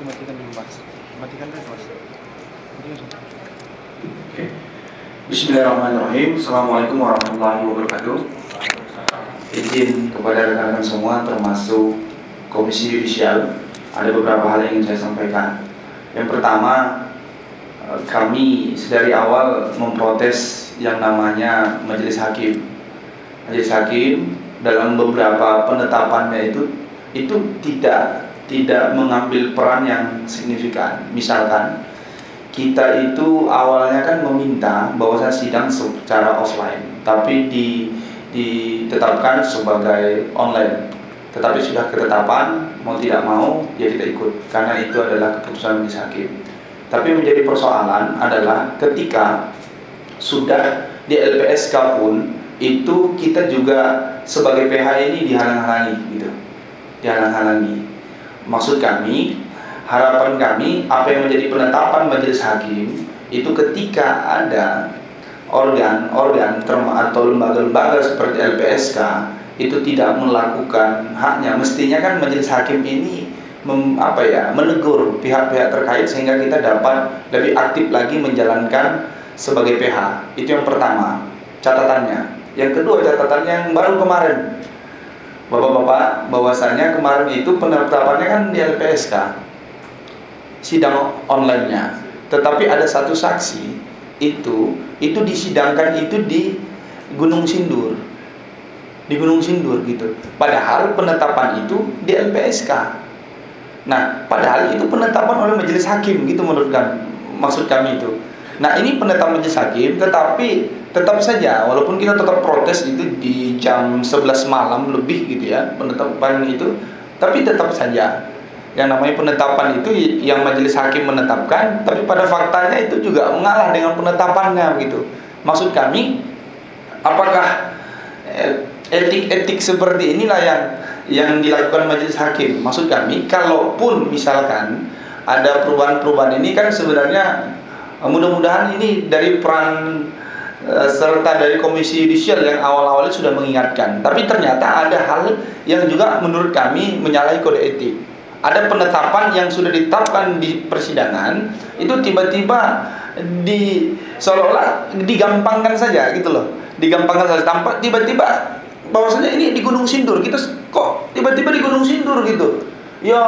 [SPEAKER 4] Matikan dulu Mas. Matikan dulu Mas.
[SPEAKER 6] Oke. Bismillahirrahmanirrahim. Assalamualaikum warahmatullahi wabarakatuh. Izin kepada rekan-rekan semua, termasuk Komisi Yudisial, ada beberapa hal yang ingin saya sampaikan. Yang pertama, kami dari awal memprotes yang namanya Majelis Hakim. Majelis Hakim dalam beberapa penetapannya itu tidak mengambil peran yang signifikan. Misalkan kita itu awalnya kan meminta bahwa sidang secara offline, tapi ditetapkan sebagai online. Tetapi sudah ketetapan, mau tidak mau ya kita ikut, karena itu adalah keputusan Majelis Hakim. Tapi menjadi persoalan adalah ketika sudah di LPSK pun itu kita juga sebagai PH ini dihalang-halangi gitu. Dihalang-halangi. Maksud kami, harapan kami apa yang menjadi penetapan Majelis Hakim itu ketika ada organ-organ atau lembaga-lembaga seperti LPSK itu tidak melakukan haknya. Mestinya kan Majelis Hakim ini menegur pihak-pihak terkait sehingga kita dapat lebih aktif lagi menjalankan sebagai PH. Itu yang pertama catatannya. Yang kedua catatannya yang baru kemarin, Bapak-bapak, bahwasanya kemarin itu penetapannya kan di LPSK, sidang online-nya. Tetapi ada satu saksi itu disidangkan itu di Gunung Sindur. Di Gunung Sindur gitu. Padahal penetapan itu di LPSK. Nah, padahal itu penetapan oleh Majelis Hakim gitu maksud kami itu. Nah, ini penetapan Majelis Hakim, tetapi tetap saja walaupun kita tetap protes itu di jam 11 malam lebih gitu ya, penetapan itu, tapi tetap saja yang namanya penetapan itu yang Majelis Hakim menetapkan, tapi pada faktanya itu juga mengalah dengan penetapannya gitu. Maksud kami, apakah etik-etik seperti inilah yang dilakukan Majelis Hakim? Maksud kami, kalaupun misalkan ada perubahan-perubahan ini kan sebenarnya mudah-mudahan ini dari peran serta dari Komisi Yudisial yang awal-awalnya sudah mengingatkan. Tapi ternyata ada hal yang juga menurut kami menyalahi kode etik. Ada penetapan yang sudah ditetapkan di persidangan itu tiba-tiba seolah-olah digampangkan saja gitu loh. Digampangkan saja tanpa tiba-tiba bahwasanya ini di Gunung Sindur, kita kok tiba-tiba di Gunung Sindur gitu. Ya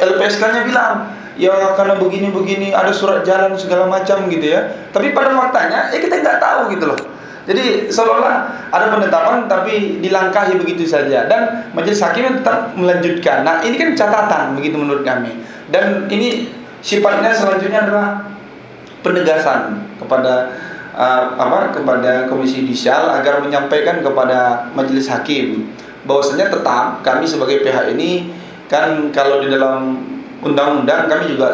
[SPEAKER 6] LPSK-nya bilang, ya karena begini-begini ada surat jalan segala macam gitu ya. Tapi pada faktanya ya kita nggak tahu gitu loh. Jadi seolah-olah ada penetapan tapi dilangkahi begitu saja, dan Majelis Hakim tetap melanjutkan. Nah, ini kan catatan begitu menurut kami. Dan ini sifatnya selanjutnya adalah penegasan kepada kepada Komisi Yudisial agar menyampaikan kepada Majelis Hakim bahwasanya tetap kami sebagai pihak ini kan kalau di dalam undang-undang kami juga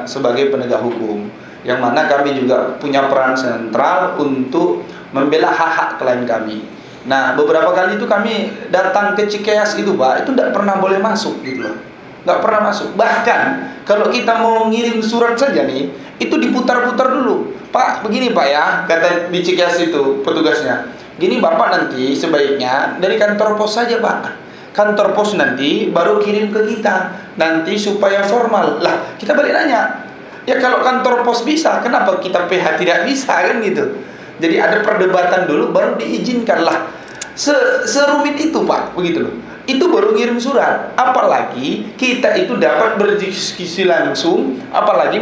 [SPEAKER 6] sebagai penegak hukum, yang mana kami juga punya peran sentral untuk membela hak-hak klien kami. Nah, beberapa kali itu kami datang ke Cikeas itu Pak, itu tidak pernah boleh masuk gitu loh. Nggak pernah masuk. Bahkan kalau kita mau ngirim surat saja nih, itu diputar-putar dulu. Pak, begini Pak ya, kata di Cikeas itu petugasnya. gini Bapak, nanti sebaiknya dari kantor pos saja Pak. Kantor pos nanti baru kirim ke kita, nanti supaya formal. Lah, kita balik nanya, ya kalau kantor pos bisa, kenapa kita PH tidak bisa, kan gitu. Jadi ada perdebatan dulu, baru diizinkan. Lah, serumit itu Pak, begitu loh. Itu baru ngirim surat. Apalagi kita itu dapat berdiskusi langsung, apalagi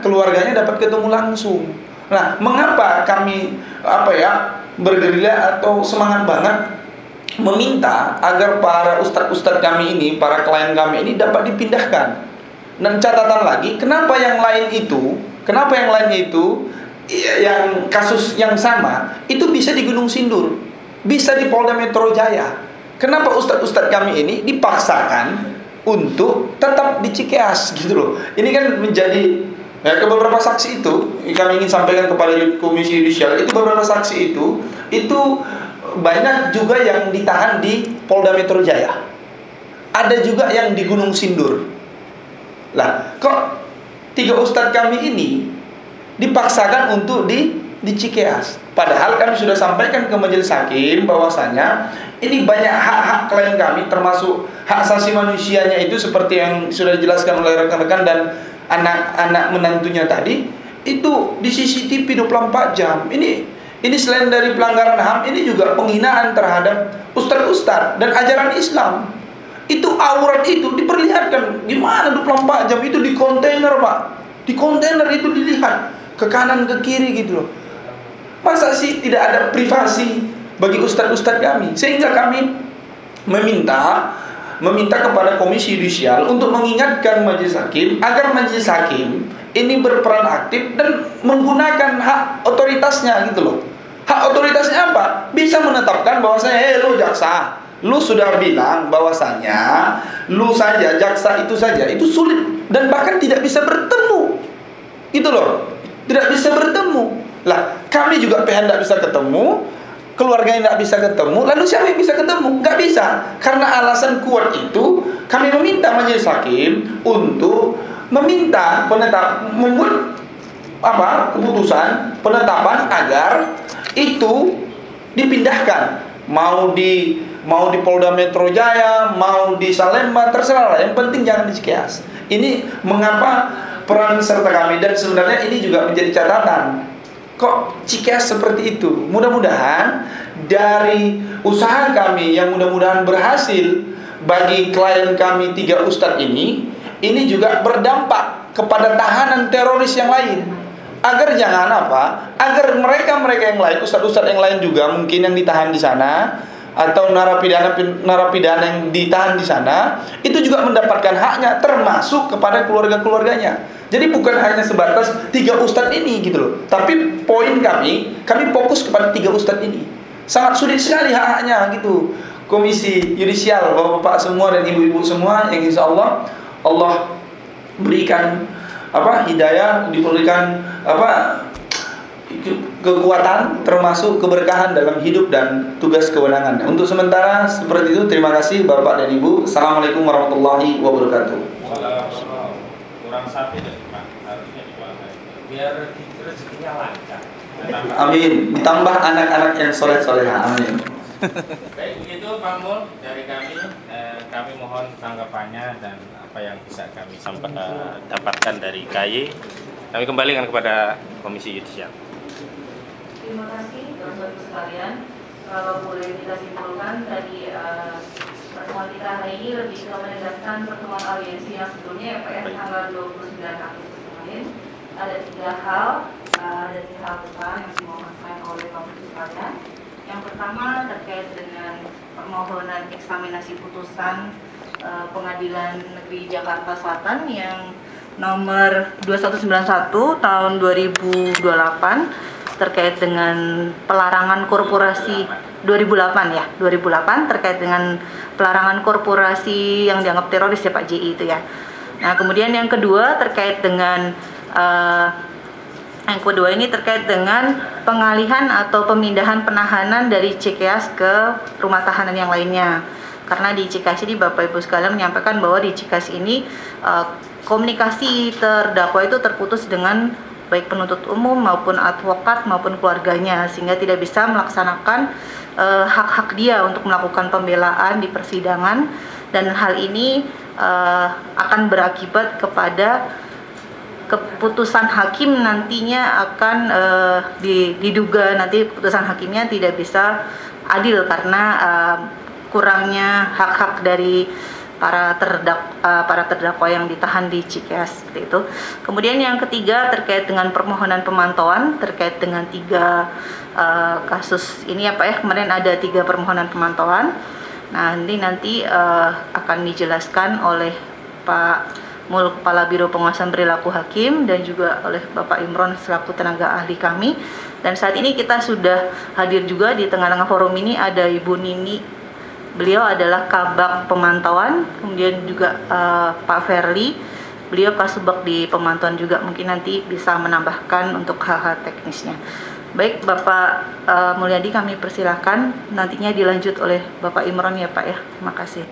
[SPEAKER 6] keluarganya dapat ketemu langsung. Nah, mengapa kami bergerilya atau semangat banget meminta agar para ustadz-ustadz kami ini, para klien kami ini dapat dipindahkan. Dan catatan lagi, kenapa yang lainnya itu yang kasus yang sama itu bisa di Gunung Sindur, bisa di Polda Metro Jaya. Kenapa ustadz-ustadz kami ini dipaksakan untuk tetap di Cikeas gitu loh. Ini kan menjadi ke beberapa saksi itu kami ingin sampaikan kepada Komisi Yudisial, itu beberapa saksi itu banyak juga yang ditahan di Polda Metro Jaya. Ada juga yang di Gunung Sindur. Lah, kok 3 ustadz kami ini dipaksakan untuk di Cikeas? Padahal kami sudah sampaikan ke majelis hakim bahwasanya ini banyak hak-hak klien kami, termasuk hak asasi manusianya itu seperti yang sudah dijelaskan oleh rekan-rekan dan anak-anak menantunya tadi, itu di CCTV 24 jam. Ini selain dari pelanggaran HAM, ini juga penghinaan terhadap ustadz-ustadz dan ajaran Islam. Itu aurat itu diperlihatkan. Gimana 24 jam itu di kontainer Pak? Di kontainer itu dilihat ke kanan ke kiri gitu loh. Masa sih tidak ada privasi bagi ustadz-ustadz kami? Sehingga kami meminta kepada Komisi Yudisial untuk mengingatkan majelis hakim agar majelis hakim ini berperan aktif dan menggunakan hak otoritasnya gitu loh. Hak otoritasnya apa? Bisa menetapkan bahwasanya lu jaksa, lu sudah bilang bahwasanya lu saja, jaksa itu saja, itu sulit dan bahkan tidak bisa bertemu. Gitu loh. Tidak bisa bertemu. Lah, kami juga PH tidak bisa ketemu, keluarganya tidak bisa ketemu, lalu siapa yang bisa ketemu? Nggak bisa. Karena alasan kuat itu, kami meminta majelis hakim untuk meminta membuat keputusan penetapan agar itu dipindahkan, mau di Polda Metro Jaya, mau di Salemba, terserah lah. Yang penting jangan di Cikeas. Ini mengapa peran serta kami, dan sebenarnya ini juga menjadi catatan. Kok Cikeas seperti itu? Mudah-mudahan dari usaha kami yang mudah-mudahan berhasil bagi klien kami 3 ustadz ini juga berdampak kepada tahanan teroris yang lain. Agar jangan agar mereka yang lain, ustadz-ustadz yang lain juga mungkin yang ditahan di sana, atau narapidana yang ditahan di sana, itu juga mendapatkan haknya, termasuk kepada keluarga-keluarganya. Jadi bukan hanya sebatas 3 ustadz ini gitu loh. Tapi poin kami fokus kepada 3 ustadz ini. Sangat sulit sekali hak-haknya gitu. Komisi Yudisial, bapak-bapak semua dan ibu-ibu semua, yang insya Allah berikan hidayah, diberikan kekuatan, termasuk keberkahan dalam hidup dan tugas kewenangan. Untuk sementara seperti itu. Terima kasih Bapak dan Ibu. Assalamualaikum warahmatullahi wabarakatuh.
[SPEAKER 3] Kurang sapi deh Pak, harusnya biar rezekinya lancar.
[SPEAKER 6] Amin. Ditambah anak-anak yang soleh-soleha. Amin.
[SPEAKER 3] Baik, begitu Pak Mul dari kami. Kami mohon tanggapannya dan apa yang bisa kami dapatkan dari KY. Kami kembalikan kepada Komisi Yudisial.
[SPEAKER 5] Terima kasih Bapak-Ibu sekalian. Kalau boleh kita simpulkan dari pertemuan kita hari ini lebih ke menegaskan pertemuan audiensi yang sebelumnya ya Pak ya, tanggal 29 Agustus kemarin. Ada 3 hal, ada 3 hal besar yang dimohonkan oleh Bapak-Ibu sekalian. Yang pertama terkait dengan permohonan eksaminasi putusan Pengadilan Negeri Jakarta Selatan yang nomor 2191 tahun 2028 terkait dengan pelarangan korporasi 2008 terkait dengan pelarangan korporasi yang dianggap teroris ya Pak JI itu ya. Nah, kemudian yang kedua terkait dengan terkait dengan pengalihan atau pemindahan penahanan dari Cikeas ke rumah tahanan yang lainnya. Karena di Cikeas ini Bapak Ibu sekalian menyampaikan bahwa di Cikeas ini komunikasi terdakwa itu terputus dengan
[SPEAKER 7] baik penuntut umum maupun advokat maupun keluarganya, sehingga tidak bisa melaksanakan hak-hak dia untuk melakukan pembelaan di persidangan, dan hal ini akan berakibat kepada keputusan hakim nantinya akan diduga nanti keputusan hakimnya tidak bisa adil karena kurangnya hak-hak dari para terdakwa yang ditahan di Cikeas, seperti itu. Kemudian yang ketiga terkait dengan permohonan pemantauan terkait dengan 3 kasus ini ya Pak ya, kemarin ada 3 permohonan pemantauan. Nah nanti akan dijelaskan oleh Pak Mul Kepala Biro Pengawasan Perilaku Hakim dan juga oleh Bapak Imron selaku tenaga ahli kami. Dan saat ini kita sudah hadir juga di tengah-tengah forum ini ada Ibu Nini. Beliau adalah Kabak Pemantauan, kemudian juga Pak Ferli, beliau Kasubag di pemantauan juga, mungkin nanti bisa menambahkan untuk hal-hal teknisnya. Baik Bapak Mulyadi, kami persilakan, nantinya dilanjut oleh Bapak Imron ya Pak ya. Terima kasih.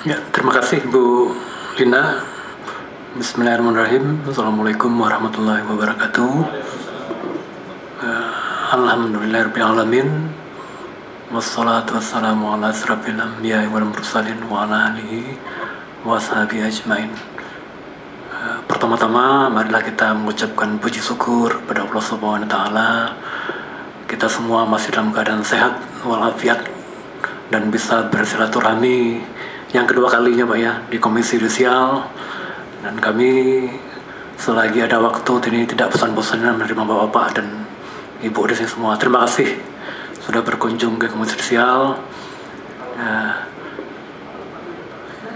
[SPEAKER 8] Ya, terima kasih Bu Lina. Bismillahirrahmanirrahim. Assalamualaikum warahmatullahi wabarakatuh. Alhamdulillahirrahmanirrahim. Wassalatu wassalamu ala asrafil anbiya'i wal mursalin wa ala alihi wa sahbihi ajmain. Pertama-tama marilah kita mengucapkan puji syukur kepada Allah Subhanahu wa taala. Kita semua masih dalam keadaan sehat walafiat dan bisa bersilaturahmi yang kedua kalinya Pak ya di Komisi Yudisial. Dan kami selagi ada waktu ini tidak bosan-bosannya menerima Bapak-Bapak dan Ibu di sini semua. Terima kasih sudah berkunjung ke Komisi Yudisial.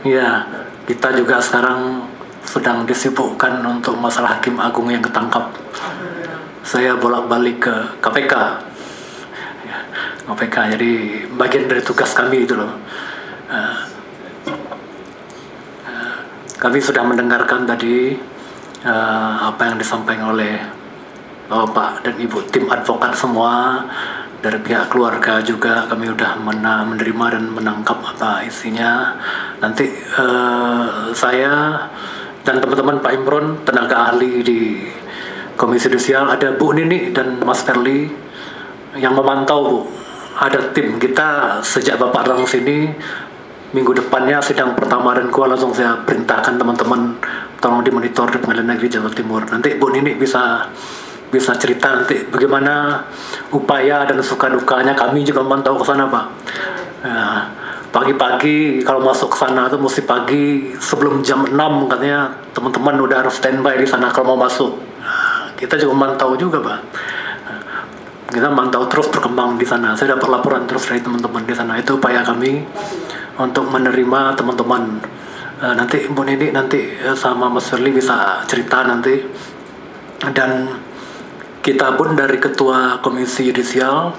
[SPEAKER 8] Ya, kita juga sekarang sedang disibukkan untuk masalah Hakim Agung yang ketangkap. Saya bolak-balik ke KPK. KPK jadi bagian dari tugas kami itu loh. Kami sudah mendengarkan tadi apa yang disampaikan oleh Bapak dan Ibu tim advokat semua, dari pihak keluarga juga kami sudah menerima dan menangkap apa isinya. Nanti saya dan teman-teman Pak Imron tenaga ahli di Komisi Yudisial, ada Bu Nini dan Mas Ferli yang memantau Bu. Ada tim kita sejak Bapak datang sini. Minggu depannya sidang pertama dan kedua langsung saya perintahkan teman-teman tolong dimonitor di Pengadilan Negeri Jawa Timur. Nanti Bu Nini bisa cerita nanti bagaimana upaya dan suka dukanya. Kami juga memantau ke sana Pak. Pagi-pagi kalau masuk ke sana itu mesti pagi sebelum jam 6 katanya teman-teman udah harus standby di sana kalau mau masuk. Kita juga memantau juga Pak. Kita memantau terus perkembangan di sana. Saya dapat laporan terus dari teman-teman di sana. Itu upaya kami untuk menerima teman-teman. Nanti Bu Nini nanti sama Mas Firly bisa cerita nanti. Dan kita pun dari Ketua Komisi Yudisial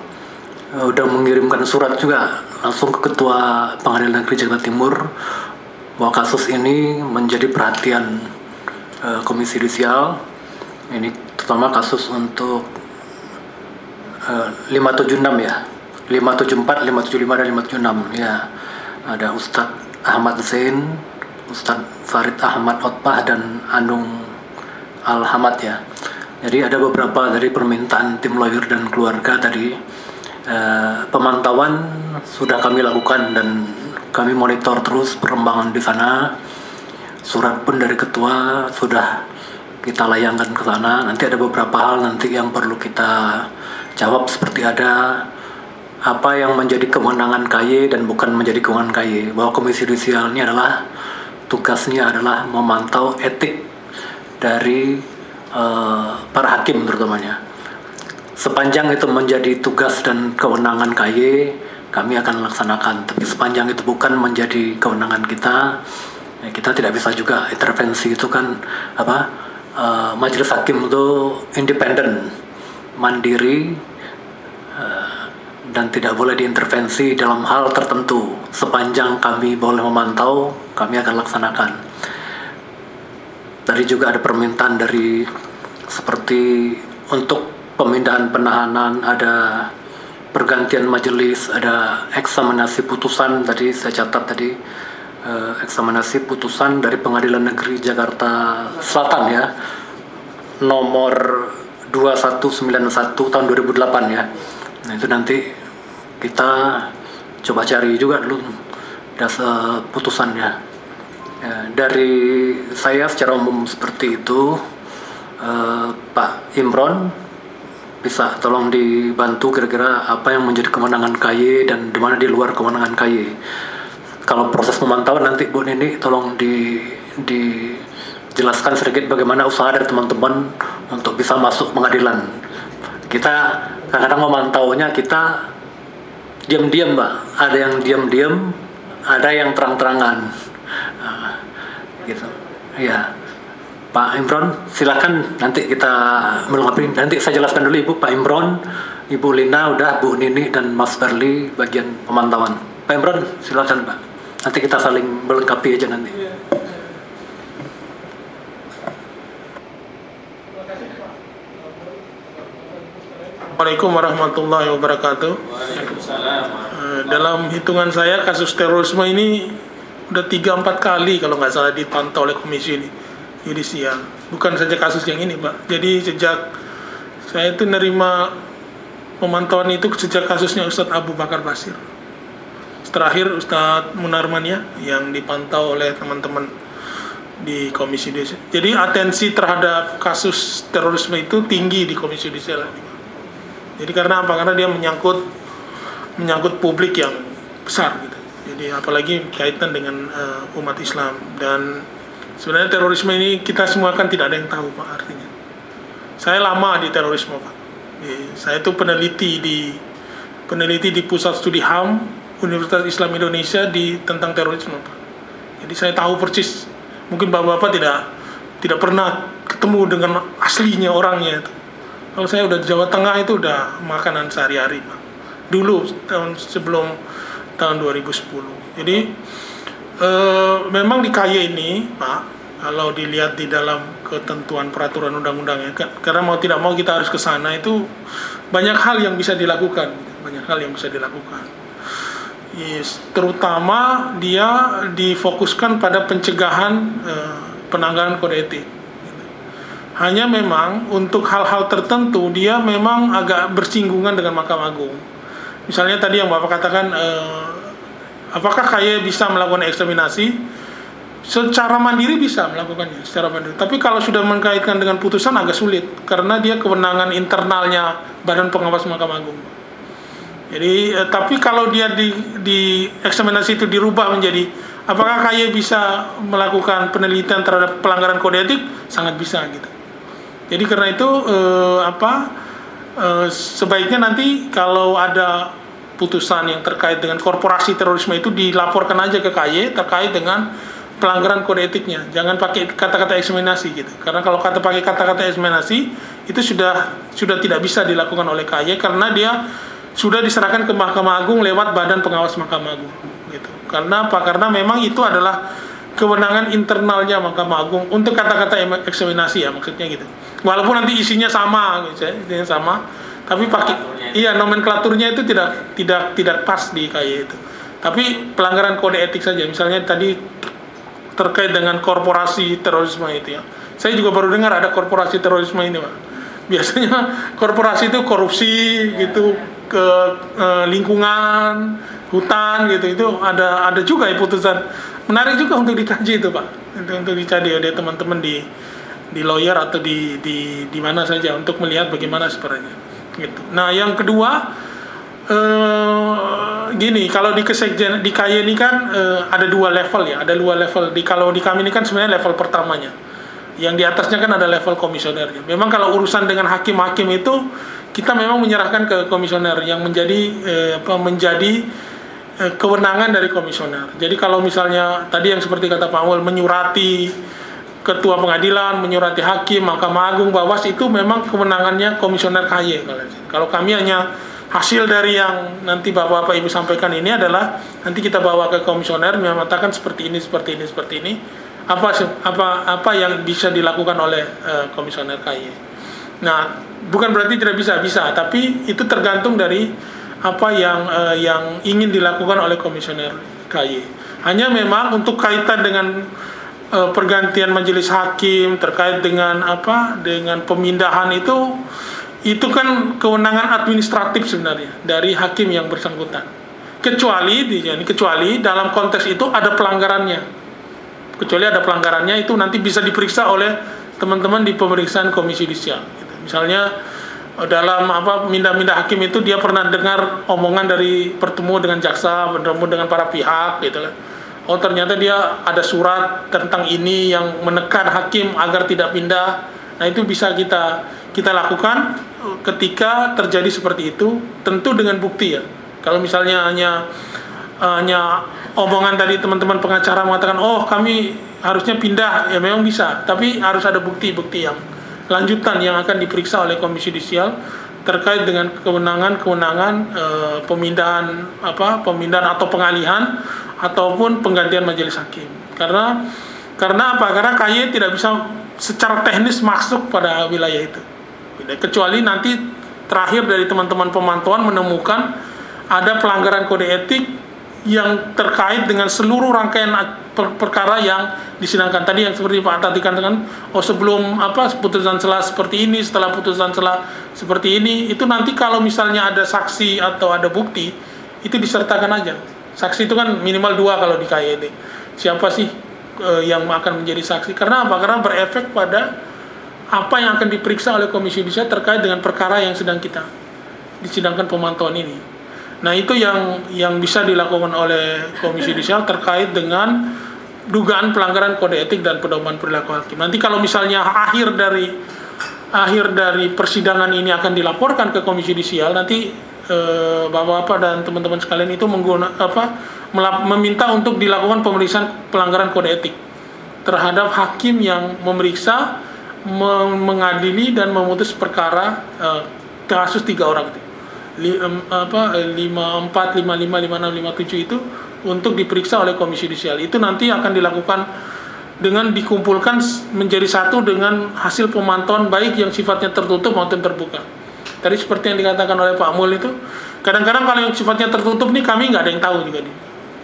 [SPEAKER 8] udah mengirimkan surat juga langsung ke Ketua Pengadilan Negeri Jawa Timur bahwa kasus ini menjadi perhatian Komisi Yudisial. Ini terutama kasus untuk 576 ya, 574, 575 dan 576 ya. Ada Ustadz Ahmad Zain, Ustadz Farid Ahmad Otpah dan Anung Al-Hamad ya. Jadi ada beberapa dari permintaan tim lawyer dan keluarga tadi. Pemantauan sudah kami lakukan dan kami monitor terus perkembangan di sana. Surat pun dari ketua sudah kita layangkan ke sana. Nanti ada beberapa hal nanti yang perlu kita jawab, seperti ada apa yang menjadi kewenangan KY dan bukan menjadi kewenangan KY. Bahwa Komisi Yudisial ini adalah tugasnya adalah memantau etik dari para hakim terutamanya. Sepanjang itu menjadi tugas dan kewenangan KY, kami akan laksanakan. Tapi sepanjang itu bukan menjadi kewenangan kita, ya kita tidak bisa juga intervensi. Itu kan majelis hakim itu independen, mandiri, dan tidak boleh diintervensi dalam hal tertentu. Sepanjang kami boleh memantau, kami akan laksanakan. Tadi juga ada permintaan dari seperti untuk pemindahan penahanan, ada pergantian majelis, ada eksaminasi putusan tadi saya catat tadi, eksaminasi putusan dari Pengadilan Negeri Jakarta Selatan ya, nomor 2191 tahun 2008 ya. Nah itu nanti kita coba cari juga dulu dasar putusannya. Ya, dari saya secara umum seperti itu. Pak Imron bisa tolong dibantu kira-kira apa yang menjadi kewenangan KY dan di mana di luar kewenangan KY. Kalau proses pemantauan nanti Bu Nini tolong dijelaskan sedikit bagaimana usaha dari teman-teman untuk bisa masuk pengadilan. Kita kadang-kadang memantaunya kita diam-diam Mbak, ada yang diam-diam, ada yang terang-terangan, gitu. Ya. Pak Imron, silakan nanti kita melengkapi. Nanti saya jelaskan dulu Ibu, Pak Imron, Ibu Lina, udah Bu Nini dan Mas Berli bagian pemantauan. Pak Imron, silakan Pak. Nanti kita saling melengkapi aja nanti.
[SPEAKER 9] Assalamualaikum warahmatullahi wabarakatuh. Dalam hitungan saya kasus terorisme ini udah 3-4 kali kalau nggak salah dipantau oleh Komisi Yudisial. Bukan saja kasus yang ini Pak. Jadi sejak saya itu nerima pemantauan itu sejak kasusnya Ustadz Abu Bakar Basir. Terakhir Ustadz Munarman ya yang dipantau oleh teman-teman di Komisi Yudisial. Jadi atensi terhadap kasus terorisme itu tinggi di Komisi Yudisial. Jadi karena apa? Karena dia menyangkut publik yang besar gitu. Jadi apalagi kaitan dengan umat Islam. Dan sebenarnya terorisme ini kita semua kan tidak ada yang tahu Pak artinya. Saya lama di terorisme Pak. Saya itu peneliti di Pusat Studi HAM Universitas Islam Indonesia tentang terorisme Pak. Jadi saya tahu persis. Mungkin bapak-bapak tidak pernah ketemu dengan aslinya orangnya itu. Kalau saya udah di Jawa Tengah itu udah makanan sehari-hari Pak. Dulu sebelum tahun 2010. Jadi memang di KY ini Pak, kalau dilihat di dalam ketentuan peraturan undang-undangnya, karena mau tidak mau kita harus ke sana, itu banyak hal yang bisa dilakukan, terutama dia difokuskan pada pencegahan penanggalan kode etik. Hanya memang untuk hal-hal tertentu dia memang agak bersinggungan dengan Mahkamah Agung. Misalnya tadi yang Bapak katakan, apakah KY bisa melakukan eksaminasi? Secara mandiri bisa melakukannya, secara mandiri. Tapi kalau sudah mengkaitkan dengan putusan agak sulit, karena dia kewenangan internalnya Badan Pengawas Mahkamah Agung. Jadi, tapi kalau dia di eksaminasi itu dirubah menjadi, apakah KY bisa melakukan penelitian terhadap pelanggaran kode etik? Sangat bisa gitu. Jadi karena itu sebaiknya nanti kalau ada putusan yang terkait dengan korporasi terorisme itu dilaporkan aja ke KY terkait dengan pelanggaran kode etiknya. Jangan pakai kata-kata eksaminasi gitu. Karena kalau pakai kata-kata eksaminasi itu sudah tidak bisa dilakukan oleh KY karena dia sudah diserahkan ke Mahkamah Agung lewat Badan Pengawas Mahkamah Agung gitu. Karena apa? Karena memang itu adalah kewenangan internalnya Mahkamah Agung untuk kata-kata eksaminasi ya, maksudnya gitu. Walaupun nanti isinya sama gitu, tapi pakai nomenklaturnya itu tidak pas di KY itu. Tapi pelanggaran kode etik saja, misalnya tadi terkait dengan korporasi terorisme itu ya. Saya juga baru dengar ada korporasi terorisme ini Pak. Biasanya korporasi itu korupsi gitu ke lingkungan, hutan gitu. Itu ada juga ya putusan. Menarik juga untuk dikaji itu Pak. Untuk dikaji oleh teman-teman di lawyer atau di mana saja untuk melihat bagaimana sebenarnya. Gitu. Nah, yang kedua gini, kalau di kesekjen di KY ini kan ada 2 level ya, ada 2 level. Kalau di kami ini kan sebenarnya level pertamanya. Yang di atasnya kan ada level komisionernya. Memang kalau urusan dengan hakim-hakim itu kita memang menyerahkan ke komisioner yang menjadi kewenangan dari komisioner. Jadi kalau misalnya tadi yang seperti kata Pak Awal menyurati ketua pengadilan, menyurati hakim, Mahkamah Agung, Bawas, itu memang kewenangannya komisioner KY. Kalau kami hanya hasil dari yang nanti Bapak-Bapak Ibu sampaikan ini adalah nanti kita bawa ke komisioner mengatakan seperti ini. Apa yang bisa dilakukan oleh komisioner KY. Nah, bukan berarti tidak bisa, tapi itu tergantung dari apa yang ingin dilakukan oleh komisioner KY. Hanya memang untuk kaitan dengan pergantian majelis hakim terkait dengan dengan pemindahan itu kan kewenangan administratif sebenarnya dari hakim yang bersangkutan. Kecuali dalam konteks itu ada pelanggarannya. Kecuali ada pelanggarannya itu nanti bisa diperiksa oleh teman-teman di pemeriksaan komisi yudisial. Gitu. Misalnya dalam mindah-mindah hakim itu dia pernah dengar omongan dari bertemu dengan jaksa, bertemu dengan para pihak gitu lah. Oh ternyata dia ada surat tentang ini yang menekan hakim agar tidak pindah. Nah itu bisa kita lakukan ketika terjadi seperti itu, tentu dengan bukti ya. Kalau misalnya hanya omongan tadi teman-teman pengacara mengatakan oh kami harusnya pindah, ya memang bisa, tapi harus ada bukti-bukti yang lanjutan yang akan diperiksa oleh komisi yudisial terkait dengan kewenangan pemindahan atau pengalihan ataupun penggantian majelis hakim. Karena apa? Karena KY tidak bisa secara teknis masuk pada wilayah itu. Kecuali nanti terakhir dari teman-teman pemantauan menemukan ada pelanggaran kode etik yang terkait dengan seluruh rangkaian perkara yang disidangkan tadi, yang seperti Pak Tati katakan, sebelum putusan sela seperti ini, setelah putusan sela seperti ini, itu nanti kalau misalnya ada saksi atau ada bukti itu disertakan aja. Saksi itu kan minimal 2 kalau di KYD. Siapa sih yang akan menjadi saksi? Karena apa? Karena berefek pada apa yang akan diperiksa oleh komisi yudisial terkait dengan perkara yang sedang kita disidangkan pemantauan ini. Nah itu yang bisa dilakukan oleh komisi yudisial terkait dengan dugaan pelanggaran kode etik dan pedoman perilaku hakim. Nanti kalau misalnya akhir dari persidangan ini akan dilaporkan ke komisi yudisial, nanti bapak-bapak dan teman-teman sekalian itu meminta untuk dilakukan pemeriksaan pelanggaran kode etik terhadap hakim yang memeriksa, mengadili dan memutus perkara kasus 3 orang itu. 54, 55, 56, 57 itu untuk diperiksa oleh komisi yudisial. Itu nanti akan dilakukan dengan dikumpulkan menjadi satu dengan hasil pemantauan baik yang sifatnya tertutup maupun terbuka. Tadi seperti yang dikatakan oleh Pak Mul itu, kadang-kadang kalau yang sifatnya tertutup nih kami nggak ada yang tahu juga nih.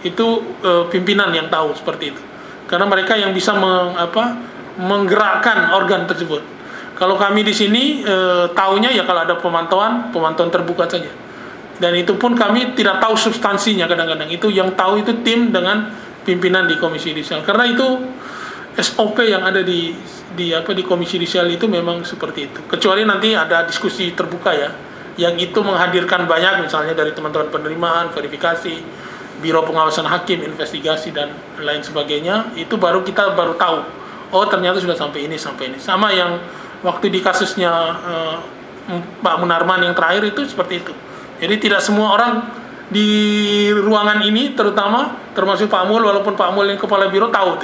[SPEAKER 9] Itu pimpinan yang tahu seperti itu. Karena mereka yang bisa menggerakkan organ tersebut. Kalau kami di sini taunya ya kalau ada pemantauan terbuka saja. Dan itu pun kami tidak tahu substansinya kadang-kadang. Itu yang tahu itu tim dengan pimpinan di komisi yudisial. Karena itu SOP yang ada di komisi yudisial itu memang seperti itu. Kecuali nanti ada diskusi terbuka ya, yang itu menghadirkan banyak misalnya dari teman-teman penerimaan, verifikasi, biro pengawasan hakim, investigasi dan lain sebagainya. Itu kita baru tahu. Oh ternyata sudah sampai ini. Sama yang waktu di kasusnya Pak Munarman yang terakhir itu seperti itu. Jadi tidak semua orang di ruangan ini termasuk Pak Mul, walaupun Pak Mul yang kepala biro tahu,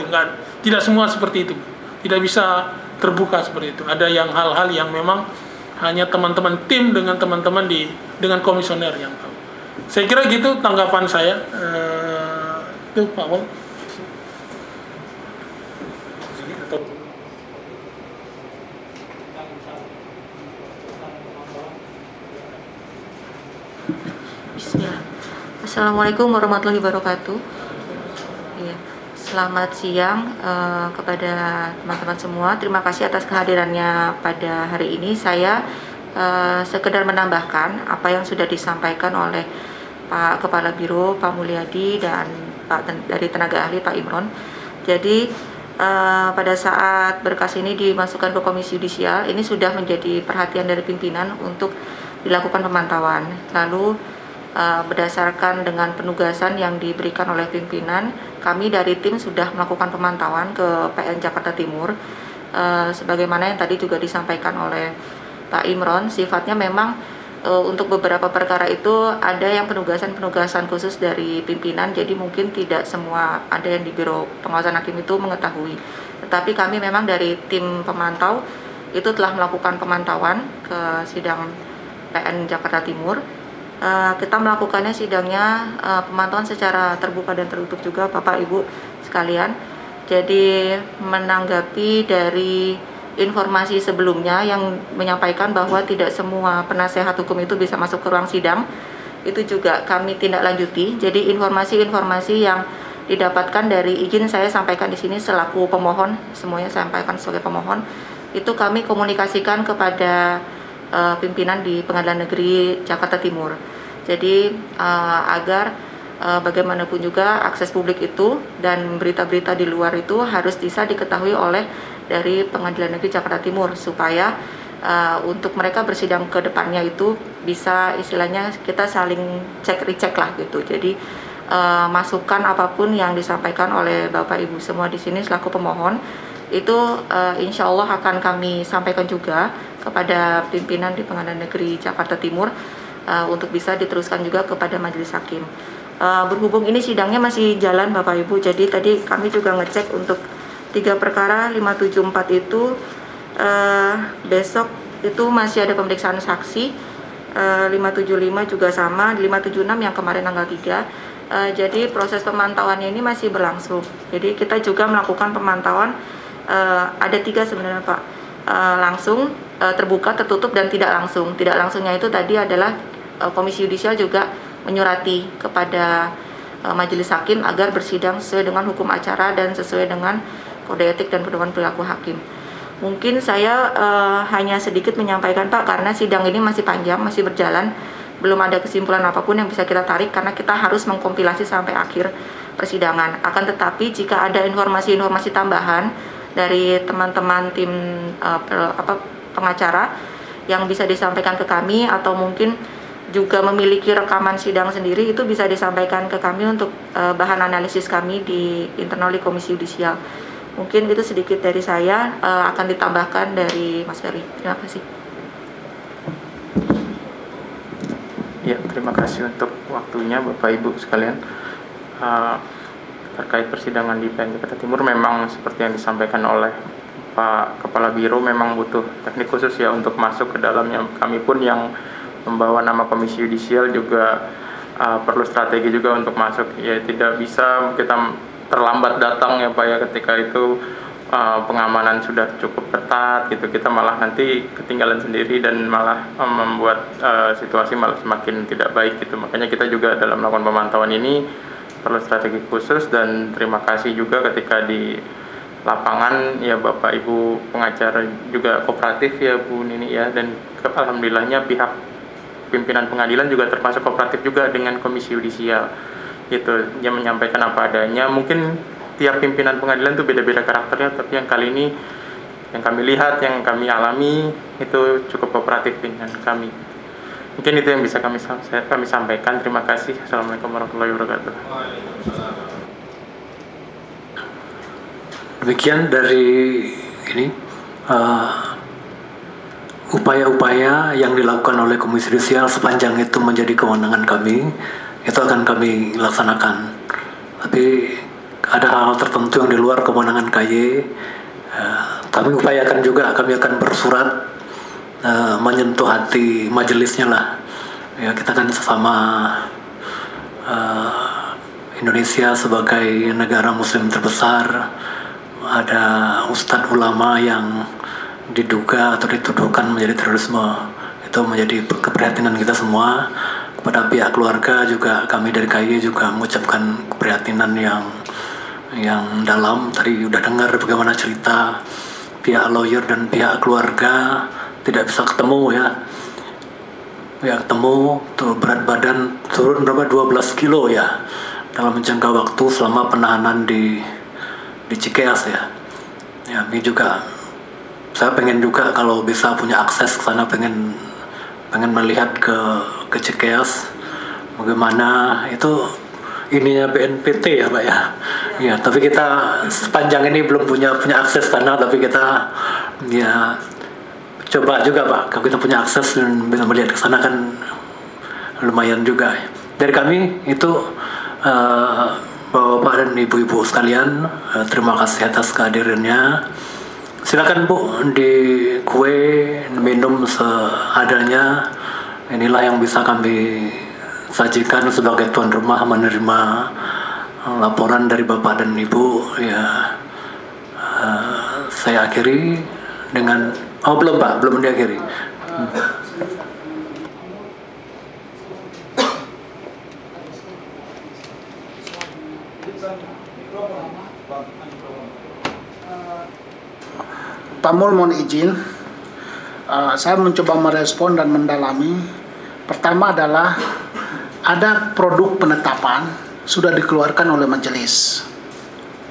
[SPEAKER 9] tidak semua seperti itu. Tidak bisa terbuka seperti itu. Ada hal-hal yang memang hanya teman-teman tim dengan teman-teman dengan komisioner yang tahu. Saya kira gitu tanggapan saya. Itu Pak Mul.
[SPEAKER 7] Bismillah. Assalamualaikum warahmatullahi wabarakatuh. Ya, selamat siang kepada teman-teman semua. Terima kasih atas kehadirannya pada hari ini. Saya sekedar menambahkan apa yang sudah disampaikan oleh Pak Kepala Biro, Pak Mulyadi, dan dari tenaga ahli Pak Imron. Jadi pada saat berkas ini dimasukkan ke komisi yudisial, ini sudah menjadi perhatian dari pimpinan untuk dilakukan pemantauan. Lalu berdasarkan dengan penugasan yang diberikan oleh pimpinan, kami dari tim sudah melakukan pemantauan ke PN Jakarta Timur. Sebagaimana yang tadi juga disampaikan oleh Pak Imron, sifatnya memang untuk beberapa perkara itu ada yang penugasan khusus dari pimpinan, jadi mungkin tidak semua ada yang di Biro Pengawasan Hakim itu mengetahui. Tetapi kami memang dari tim pemantau itu telah melakukan pemantauan ke sidang PN Jakarta Timur. Kita melakukannya sidangnya pemantauan secara terbuka dan tertutup juga Bapak Ibu sekalian. Jadi menanggapi dari informasi sebelumnya yang menyampaikan bahwa tidak semua penasehat hukum itu bisa masuk ke ruang sidang, itu juga kami tindak lanjuti. Jadi informasi-informasi yang didapatkan dari izin saya sampaikan di sini selaku pemohon, semuanya saya sampaikan sebagai pemohon, itu kami komunikasikan kepada pimpinan di Pengadilan Negeri Jakarta Timur. Jadi agar bagaimanapun juga akses publik itu dan berita-berita di luar itu harus bisa diketahui oleh dari Pengadilan Negeri Jakarta Timur supaya untuk mereka bersidang ke depannya itu bisa istilahnya kita saling cek-recek lah gitu. Jadi masukan apapun yang disampaikan oleh Bapak Ibu semua di sini selaku pemohon itu insya Allah akan kami sampaikan juga kepada pimpinan di Pengadilan Negeri Jakarta Timur untuk bisa diteruskan juga kepada Majelis Hakim. Berhubung ini sidangnya masih jalan Bapak Ibu, jadi tadi kami juga ngecek untuk 3 perkara 574 itu besok itu masih ada pemeriksaan saksi, 575 juga sama, 576 yang kemarin tanggal 3. Jadi proses pemantauannya ini masih berlangsung. Jadi kita juga melakukan pemantauan ada 3 sebenarnya Pak, langsung, terbuka, tertutup, dan tidak langsung. Tidak langsungnya itu tadi adalah Komisi Yudisial juga menyurati kepada Majelis Hakim agar bersidang sesuai dengan hukum acara dan sesuai dengan kode etik dan pedoman perilaku hakim. Mungkin saya hanya sedikit menyampaikan Pak, karena sidang ini masih panjang, masih berjalan, belum ada kesimpulan apapun yang bisa kita tarik karena kita harus mengkompilasi sampai akhir persidangan. Akan tetapi jika ada informasi-informasi tambahan dari teman-teman tim pengacara yang bisa disampaikan ke kami atau mungkin juga memiliki rekaman sidang sendiri, itu bisa disampaikan ke kami untuk bahan analisis kami di internal di Komisi Yudisial. Mungkin itu sedikit dari saya, akan ditambahkan dari Mas Ferry. Terima kasih.
[SPEAKER 10] Ya, terima kasih untuk waktunya Bapak Ibu sekalian. Terkait persidangan di PN Jakarta Timur, memang seperti yang disampaikan oleh Pak Kepala Biro, memang butuh teknik khusus ya untuk masuk ke dalamnya. Kami pun yang membawa nama Komisi Yudisial juga perlu strategi juga untuk masuk. Ya, tidak bisa kita terlambat datang ya Pak ya, ketika itu pengamanan sudah cukup ketat gitu, kita malah nanti ketinggalan sendiri dan malah membuat situasi malah semakin tidak baik gitu. Makanya kita juga dalam melakukan pemantauan ini perlu strategi khusus, dan terima kasih juga ketika di lapangan ya Bapak Ibu pengacara juga kooperatif ya Bu Nini ya, dan alhamdulillahnya pihak pimpinan pengadilan juga termasuk kooperatif juga dengan Komisi Yudisial gitu, yang menyampaikan apa adanya. Mungkin tiap pimpinan pengadilan itu beda-beda karakternya, tapi yang kali ini yang kami lihat, yang kami alami itu cukup kooperatif dengan kami. Mungkin itu yang bisa kami sampaikan. Terima kasih. Assalamualaikum warahmatullahi wabarakatuh.
[SPEAKER 8] Demikian dari ini upaya-upaya yang dilakukan oleh Komisi Yudisial sepanjang itu menjadi kewenangan kami, itu akan kami laksanakan. Tapi ada hal tertentu yang di luar kewenangan KY, kami upayakan juga, kami akan bersurat menyentuh hati majelisnya lah. Ya, kita kan sesama Indonesia sebagai negara Muslim terbesar, ada ustadz ulama yang diduga atau dituduhkan menjadi terorisme. Itu menjadi keprihatinan kita semua. Kepada pihak keluarga juga kami dari KY juga mengucapkan keprihatinan yang dalam. Tadi udah dengar bagaimana cerita pihak lawyer dan pihak keluarga tidak bisa ketemu ya. Ya ketemu tuh, berat badan turun berapa, 12 kilo ya dalam jangka waktu selama penahanan di Cikeas ya. Ya, ini juga saya pengen juga kalau bisa punya akses ke sana, pengen melihat ke Cikeas bagaimana itu ininya BNPT ya Pak ya. Ya, tapi kita sepanjang ini belum punya akses sana, tapi kita ya coba juga Pak, kalau kita punya akses dan bisa melihat ke sana kan lumayan juga. Dari kami itu Bapak dan Ibu-ibu sekalian, terima kasih atas kehadirannya. Silakan Bu, di kue minum seadanya. Inilah yang bisa kami sajikan sebagai tuan rumah menerima laporan dari Bapak dan Ibu. Ya, saya akhiri dengan belum Pak, belum diakhiri.
[SPEAKER 4] Pak Mul mohon izin, saya mencoba merespon dan mendalami. Pertama adalah ada produk penetapan sudah dikeluarkan oleh majelis,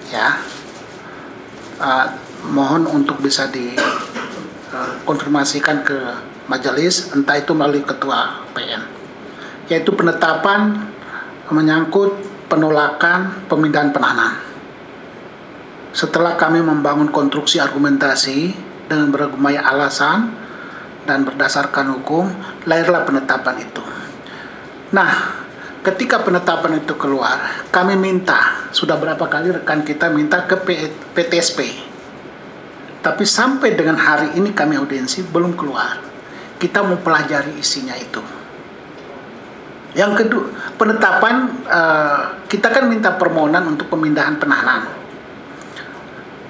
[SPEAKER 4] ya. Mohon untuk bisa dikonfirmasikan ke majelis, entah itu melalui ketua PN, yaitu penetapan menyangkut penolakan pemindahan penahanan. Setelah kami membangun konstruksi argumentasi dengan berbagai alasan dan berdasarkan hukum, lahirlah penetapan itu. Nah, ketika penetapan itu keluar, kami minta, sudah berapa kali rekan kita minta ke PTSP. Tapi sampai dengan hari ini kami audiensi belum keluar. Kita mau pelajari isinya itu. Yang kedua, penetapan, kita kan minta permohonan untuk pemindahan penahanan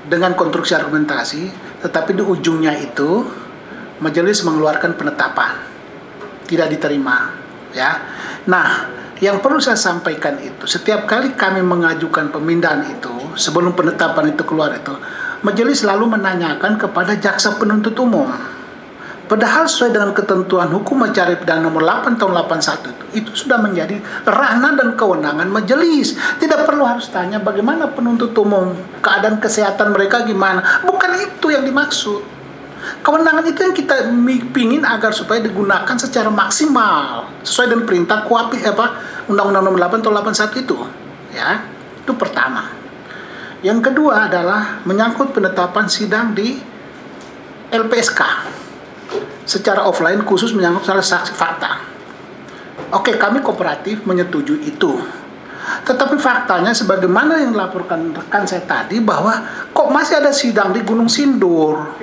[SPEAKER 4] dengan konstruksi argumentasi, tetapi di ujungnya itu majelis mengeluarkan penetapan, tidak diterima, ya. Nah, yang perlu saya sampaikan itu, setiap kali kami mengajukan pemindahan itu, sebelum penetapan itu keluar itu, majelis selalu menanyakan kepada jaksa penuntut umum. Padahal sesuai dengan ketentuan hukum acara pidana nomor 8 tahun 81 itu sudah menjadi ranah dan kewenangan majelis. Tidak perlu harus tanya bagaimana penuntut umum, keadaan kesehatan mereka gimana. Bukan itu yang dimaksud. Kewenangan itu yang kita pingin agar supaya digunakan secara maksimal sesuai dengan perintah KUHP Undang-Undang nomor 8 tahun 81 itu. Ya, itu pertama. Yang kedua adalah menyangkut penetapan sidang di LPSK secara offline khusus menyangkut salah saksi fakta. Oke, kami kooperatif menyetujui itu. Tetapi faktanya sebagaimana yang dilaporkan rekan saya tadi bahwa kok masih ada sidang di Gunung Sindur.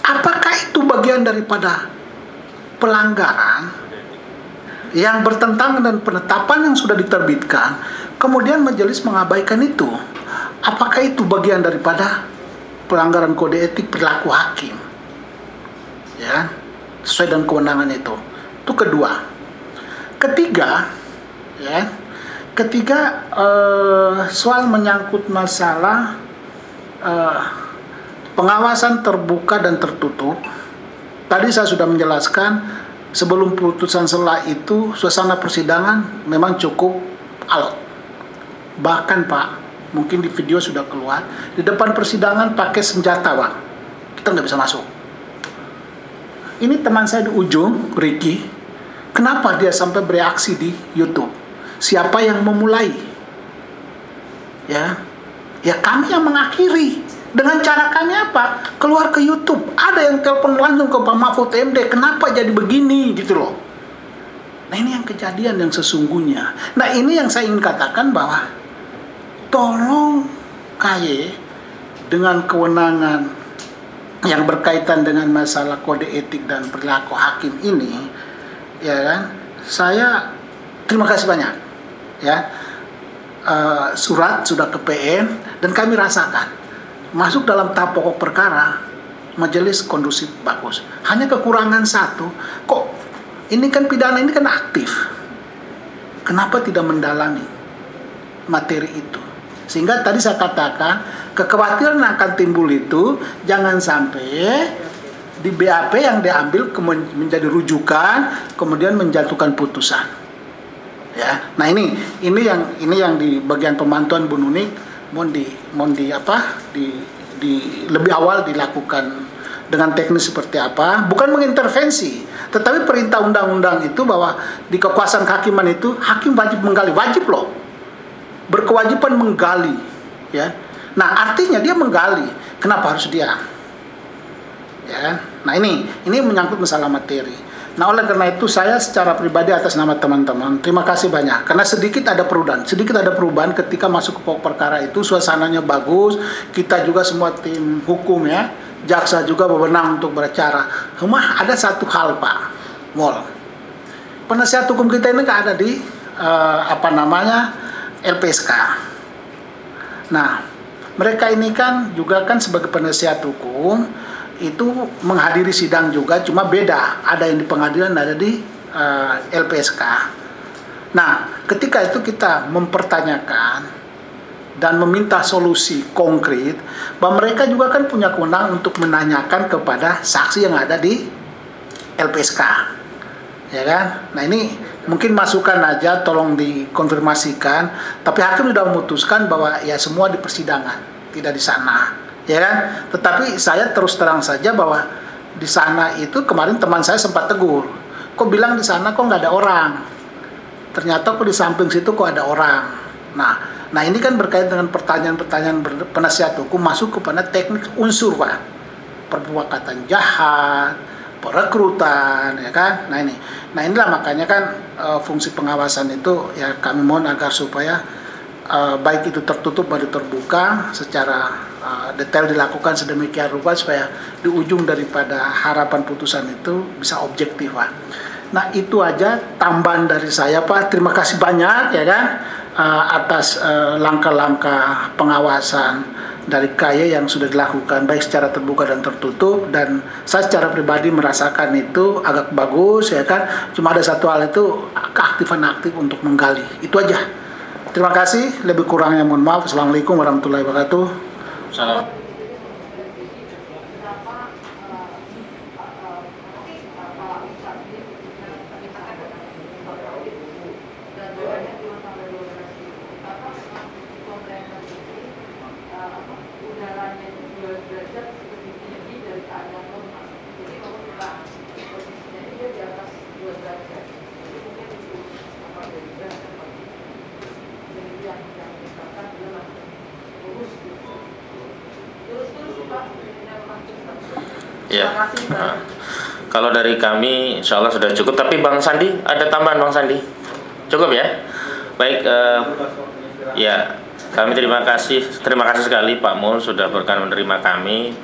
[SPEAKER 4] Apakah itu bagian daripada pelanggaran yang bertentangan dengan penetapan yang sudah diterbitkan, kemudian majelis mengabaikan itu? Apakah itu bagian daripada pelanggaran kode etik perilaku hakim? Ya, sesuai dengan kewenangan itu. Itu kedua. Ketiga, ya, soal menyangkut masalah pengawasan terbuka dan tertutup. Tadi saya sudah menjelaskan sebelum putusan sela itu suasana persidangan memang cukup alot. Bahkan Pak, mungkin di video sudah keluar, di depan persidangan pakai senjata Pak, kita nggak bisa masuk. Ini teman saya di ujung, Ricky, kenapa dia sampai bereaksi di YouTube? Siapa yang memulai? Ya kami yang mengakhiri. Dengan cara kami apa? Keluar ke YouTube. Ada yang telepon langsung ke Pak Mahfud MD, kenapa jadi begini gitu loh. Nah, ini yang kejadian yang sesungguhnya. Nah, ini yang saya ingin katakan bahwa tolong KY dengan kewenangan yang berkaitan dengan masalah kode etik dan perilaku hakim ini, ya kan, saya terima kasih banyak, ya. Surat sudah ke PN dan kami rasakan masuk dalam tahap pokok perkara majelis kondusif bagus. Hanya kekurangan satu, kok ini kan pidana ini kan aktif, kenapa tidak mendalami materi itu? Sehingga tadi saya katakan kekhawatiran akan timbul itu jangan sampai di BAP yang diambil menjadi rujukan kemudian menjatuhkan putusan. Ya, nah ini yang di bagian pemantauan Bu Nunik mohon lebih awal dilakukan dengan teknis seperti apa, bukan mengintervensi, tetapi perintah undang-undang itu bahwa di kekuasaan kehakiman itu hakim wajib menggali, wajib loh, berkewajiban menggali, ya. Nah, artinya dia menggali, kenapa harus dia? Ya. Nah, ini menyangkut masalah materi. Nah, oleh karena itu saya secara pribadi atas nama teman-teman terima kasih banyak karena sedikit ada perubahan ketika masuk ke pokok perkara itu, suasananya bagus, kita juga semua tim hukum ya, jaksa juga berwenang untuk berbicara. Cuma ada satu hal Pak Mol, penasihat hukum kita ini nggak ada di LPSK. Nah, mereka ini kan juga kan sebagai penasihat hukum itu menghadiri sidang juga, cuma beda, ada yang di pengadilan, ada di LPSK. Nah, ketika itu kita mempertanyakan dan meminta solusi konkret, bahwa mereka juga kan punya kewenangan untuk menanyakan kepada saksi yang ada di LPSK, ya kan? Nah ini mungkin masukan aja, tolong dikonfirmasikan. Tapi hakim sudah memutuskan bahwa ya semua di persidangan, tidak di sana, ya kan? Tetapi saya terus terang saja bahwa di sana itu kemarin teman saya sempat tegur, kok bilang di sana kok nggak ada orang, ternyata kok di samping situ kok ada orang. Nah ini kan berkaitan dengan pertanyaan-pertanyaan penasihat hukum masuk kepada teknik unsur, Pak, perbuatan jahat, perekrutan, ya kan? Nah inilah makanya kan fungsi pengawasan itu ya kami mohon agar supaya baik itu tertutup atau terbuka secara detail dilakukan sedemikian rupa supaya di ujung daripada harapan putusan itu bisa objektif, Pak. Nah itu aja tambahan dari saya, Pak. Terima kasih banyak ya kan atas langkah-langkah pengawasan dari KAY yang sudah dilakukan baik secara terbuka dan tertutup, dan saya secara pribadi merasakan itu agak bagus ya kan. Cuma ada satu hal itu keaktifan aktif untuk menggali. Itu aja. Terima kasih, lebih kurangnya mohon maaf. Assalamualaikum warahmatullahi wabarakatuh.
[SPEAKER 3] Salam. Ya, kalau dari kami insya Allah sudah cukup. Tapi Bang Sandi, ada tambahan Bang Sandi? Cukup ya? Baik, ya kami terima kasih sekali Pak Mul sudah berkenan menerima kami.